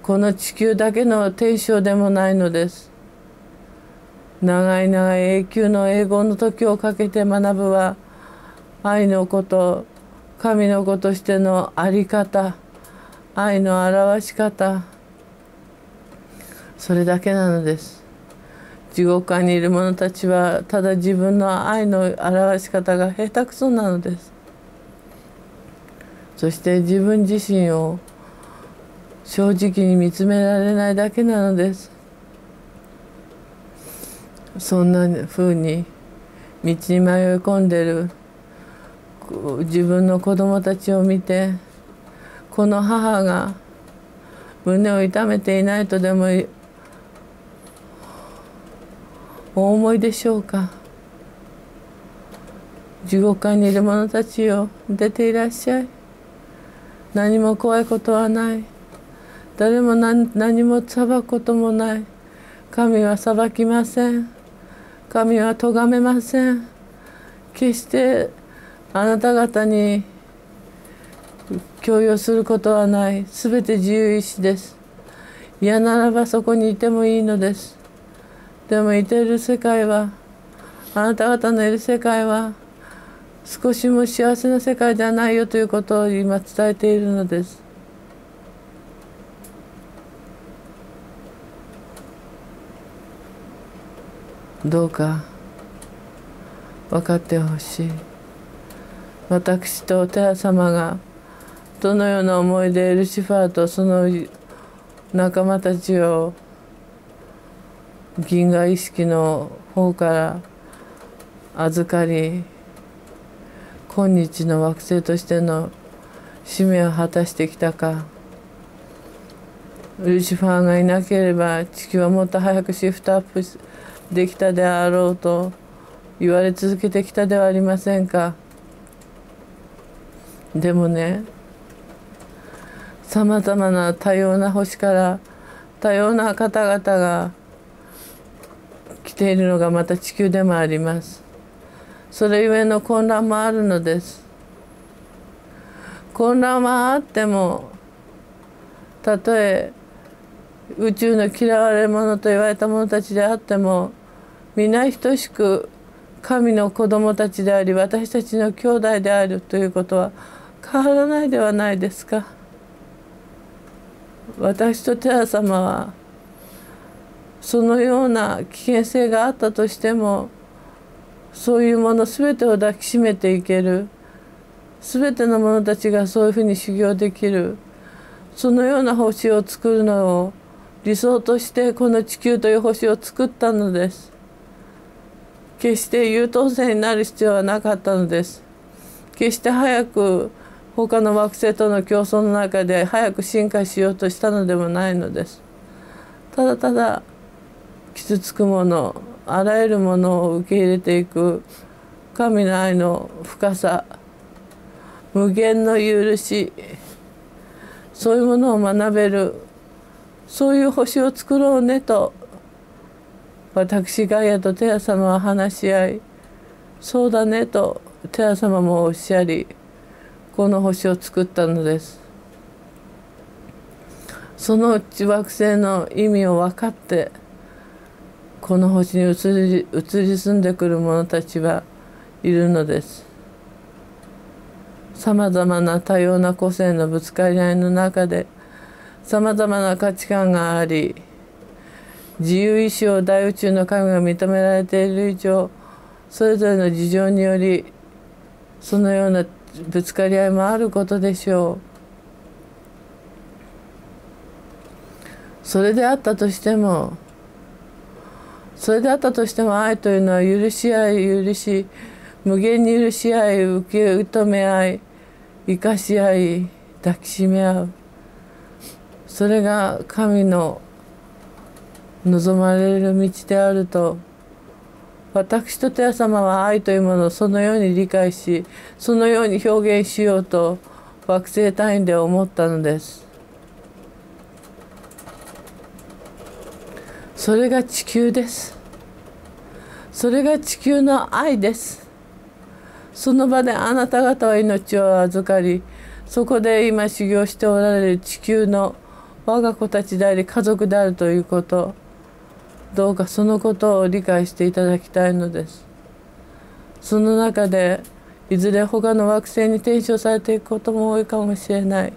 この地球だけの天正でもないのです。長い長い永久の永劫の時をかけて学ぶは、愛のこと、神の子としての在り方、愛の表し方、それだけなのです。地獄界にいる者たちはただ自分の愛の表し方が下手くそなのです。そして自分自身を正直に見つめられないだけなのです。そんなふうに道に迷い込んでる自分の子供たちを見て、この母が胸を痛めていないとでもお思いでしょうか。地獄界にいる者たちよ、出ていらっしゃい。何も怖いことはない。誰も何も裁くこともない。神は裁きません。神は咎めません。決してあなた方に強要することはない。すべて自由意志です。嫌ならばそこにいてもいいのです。でもいている世界は、あなた方のいる世界は少しも幸せな世界ではないよということを今伝えているのです。どうか分かってほしい。私とテラ様がどのような思いでルシファーとその仲間たちを銀河意識の方から預かり、今日の惑星としての使命を果たしてきたか。ルシファーがいなければ地球はもっと早くシフトアップできたであろうと言われ続けてきたではありませんか。でもね、さまざまな多様な星から多様な方々が来ているのがまた地球でもあります。それゆえの混乱もあるのです。混乱はあっても、たとえ宇宙の嫌われ者と言われた者たちであっても、皆等しく神の子供たちであり、私たちの兄弟であるということは変わらないではないですか。私とテラ様はそのような危険性があったとしても、そういうもの全てを抱きしめていける、全ての者たちがそういうふうに修行できる、そのような星を作るのを理想としてこの地球という星を作ったのです。決して優等生になる必要はなかったのです。決して早く他の惑星との競争の中で早く進化しようとしたのでもないのです。ただただ傷つくもの、あらゆるものを受け入れていく神の愛の深さ、無限の許し、そういうものを学べる、そういう星を作ろうねと私ガイアとテア様は話し合い、そうだねとテア様もおっしゃり、この星を作ったのです。そのうち惑星の意味を分かってこの星に移り住んでくる者たちはいるのです。さまざまな多様な個性のぶつかり合いの中でさまざまな価値観があり、自由意志を大宇宙の神が認められている以上、それぞれの事情によりそのようなぶつかり合いもあることでしょう。それであったとしても愛というのは許し合い許し、無限に許し合い受け止め合い生かし合い抱きしめ合う、それが神の望まれる道であると私とテア様は愛というものをそのように理解し、そのように表現しようと惑星単位で思ったのです。それが地球です。それが地球の愛です。その場であなた方は命を預かり、そこで今修行しておられる地球の我が子たちであり家族であるということ、どうかそのことを理解していただきたいのです。その中でいずれ他の惑星に転生されていくことも多いかもしれない。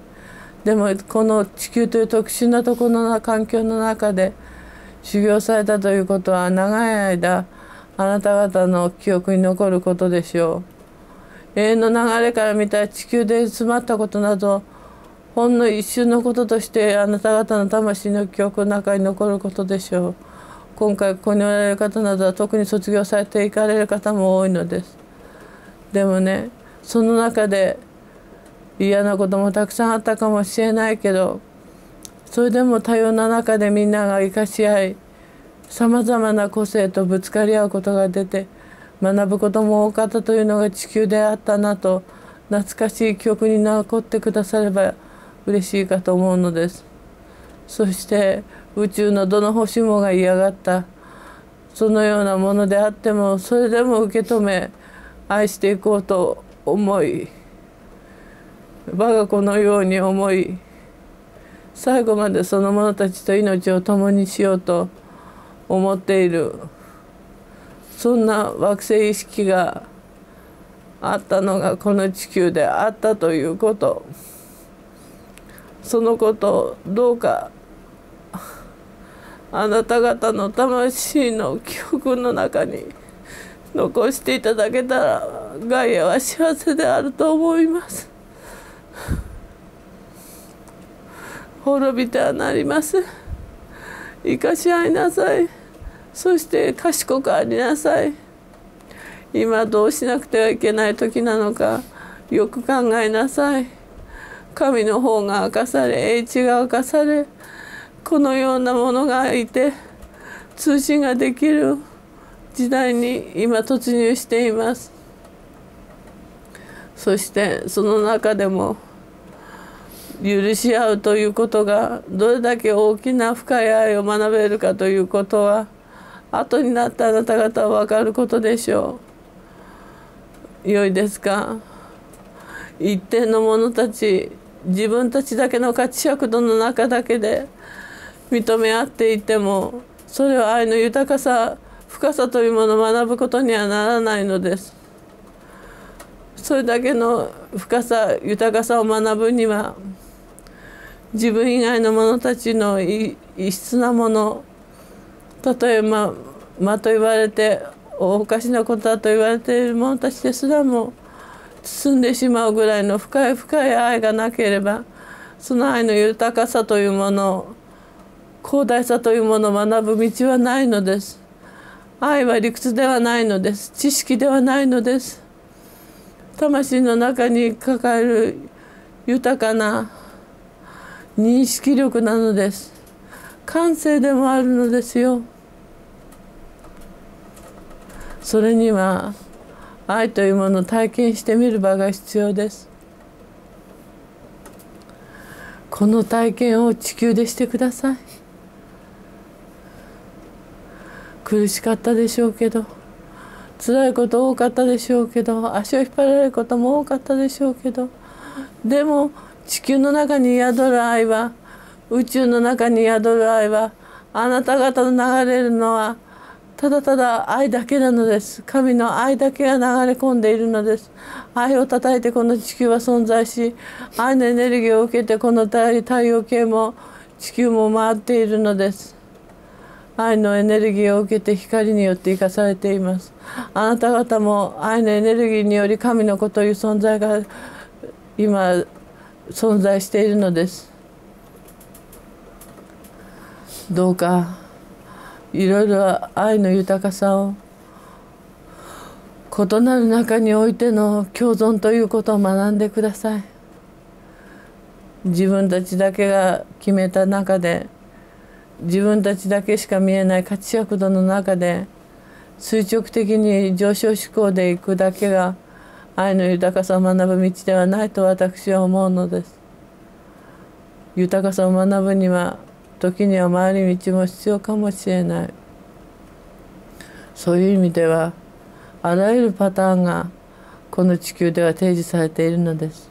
でもこの地球という特殊なところの環境の中で修行されたということは長い間あなた方の記憶に残ることでしょう。永遠の流れから見た地球で詰まったことなどほんの一瞬のこととしてあなた方の魂の記憶の中に残ることでしょう。今回ここにおられる方などは特に卒業されていかれる方も多いのです。でもね、その中で嫌なこともたくさんあったかもしれないけど、それでも多様な中でみんなが生かし合い、さまざまな個性とぶつかり合うことが出て学ぶことも多かったというのが地球であったなと懐かしい記憶に残ってくだされば嬉しいかと思うのです。そして宇宙のどの星もが嫌がったそのようなものであっても、それでも受け止め愛していこうと思い、我が子のように思い、最後までその者たちと命を共にしようと思っている、そんな惑星意識があったのがこの地球であったということ、そのことをどうかあなた方の魂の記憶の中に残していただけたらガイアは幸せであると思います。滅びてはなりません。生かし合いなさい。そして賢くありなさい。今どうしなくてはいけない時なのかよく考えなさい。神の方が明かされ、英知が明かされ、このようなものがいて通信ができる時代に今突入しています。そしてその中でも許し合うということがどれだけ大きな深い愛を学べるかということは後になってあなた方は分かることでしょう。良いですか。一定の者たち、自分たちだけの価値尺度の中だけで認め合っていても、それは愛の豊かさ深さというものを学ぶことにはならないのです。それだけの深さ豊かさを学ぶには自分以外の者たちの異質なもの、例えばと言われておかしなことだと言われている者たちですらも包んでしまうぐらいの深い深い愛がなければ、その愛の豊かさというもの広大さというものを学ぶ道はないのです。愛は理屈ではないのです。知識ではないのです。魂の中に抱える豊かな認識力なのです。感性でもあるのですよ。それには愛というものを体験してみる場が必要です。この体験を地球でしてください。苦しかったでしょうけど、辛いこと多かったでしょうけど、足を引っ張られることも多かったでしょうけど、でも地球の中に宿る愛は、宇宙の中に宿る愛は、あなた方の流れるのはただただ愛だけなのです。神の愛だけが流れ込んでいるのです。愛をたたえてこの地球は存在し、愛のエネルギーを受けてこの太陽系も地球も回っているのです。愛のエネルギーを受けて光によって生かされています。あなた方も愛のエネルギーにより神の子という存在が今存在しているのです。どうかいろいろ愛の豊かさを異なる中においての共存ということを学んでください。自分たちだけが決めた中で、自分たちだけしか見えない価値尺度の中で垂直的に上昇志向でいくだけが愛の豊かさを学ぶ道ではないと私は思うのです。豊かさを学ぶには時には回り道も必要かもしれない。そういう意味ではあらゆるパターンがこの地球では提示されているのです。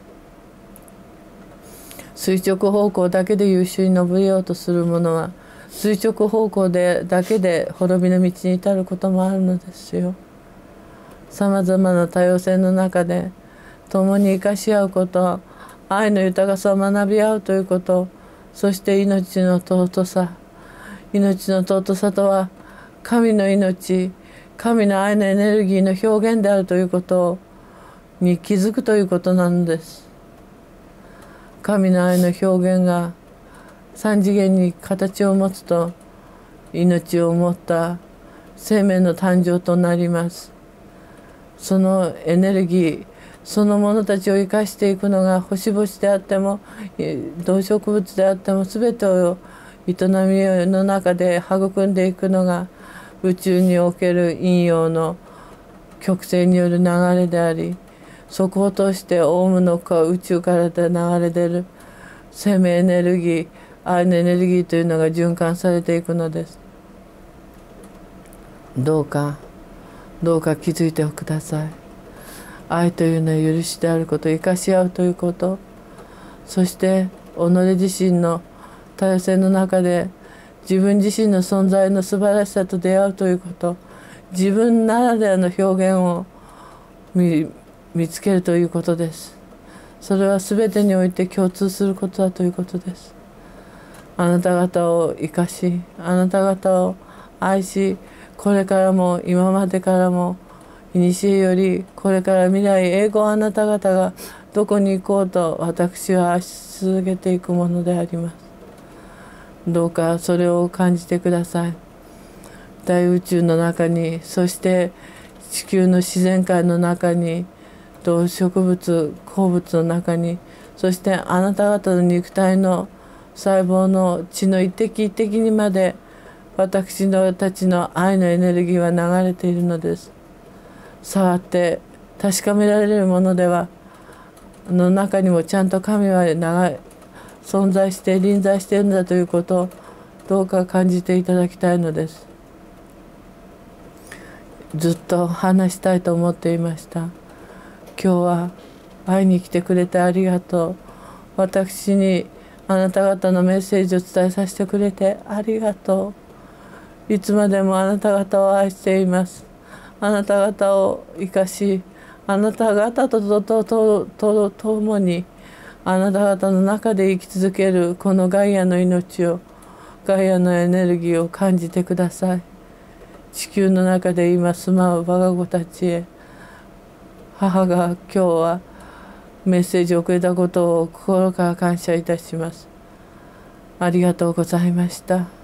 垂直方向だけで優秀に登りようとする者は垂直方向だけで滅びの道に至ることもあるのですよ。さまざまな多様性の中で共に生かし合うこと、愛の豊かさを学び合うということ、そして命の尊さ。命の尊さとは神の命、神の愛のエネルギーの表現であるということに気づくということなのです。神の愛の表現が三次元に形を持つと命を持った生命の誕生となります。そのエネルギーそのものたちを生かしていくのが星々であっても動植物であっても全てを営みの中で育んでいくのが宇宙における陰陽の極性による流れであり、そこを通してオウムの宇宙から流れ出る生命エネルギー、愛のエネルギーというのが循環されていくのです。どうか気づいてください。愛というのは許しであること、生かし合うということ、そして己自身の多様性の中で自分自身の存在の素晴らしさと出会うということ、自分ならではの表現を見つけるということです。それは全てにおいて共通することだということです。あなた方を生かし、あなた方を愛し、これからも今までからも古よりこれから未来永劫あなた方がどこに行こうと私は愛し続けていくものであります。どうかそれを感じてください。大宇宙の中に、そして地球の自然界の中に、動植物鉱物の中に、そしてあなた方の肉体の細胞の血の一滴一滴にまで私たちの愛のエネルギーは流れているのです。触って確かめられるものではの中にもちゃんと神は存在して臨在しているんだということをどうか感じていただきたいのです。ずっと話したいと思っていました。今日は会いに来てくれてありがとう。私にあなた方のメッセージを伝えさせてくれてありがとう。いつまでもあなた方を愛しています。あなた方を生かし、あなた方と共にあなた方の中で生き続けるこのガイアの命を、ガイアのエネルギーを感じてください。地球の中で今住まう我が子たちへ、母が今日はメッセージをくれたことを心から感謝いたします。ありがとうございました。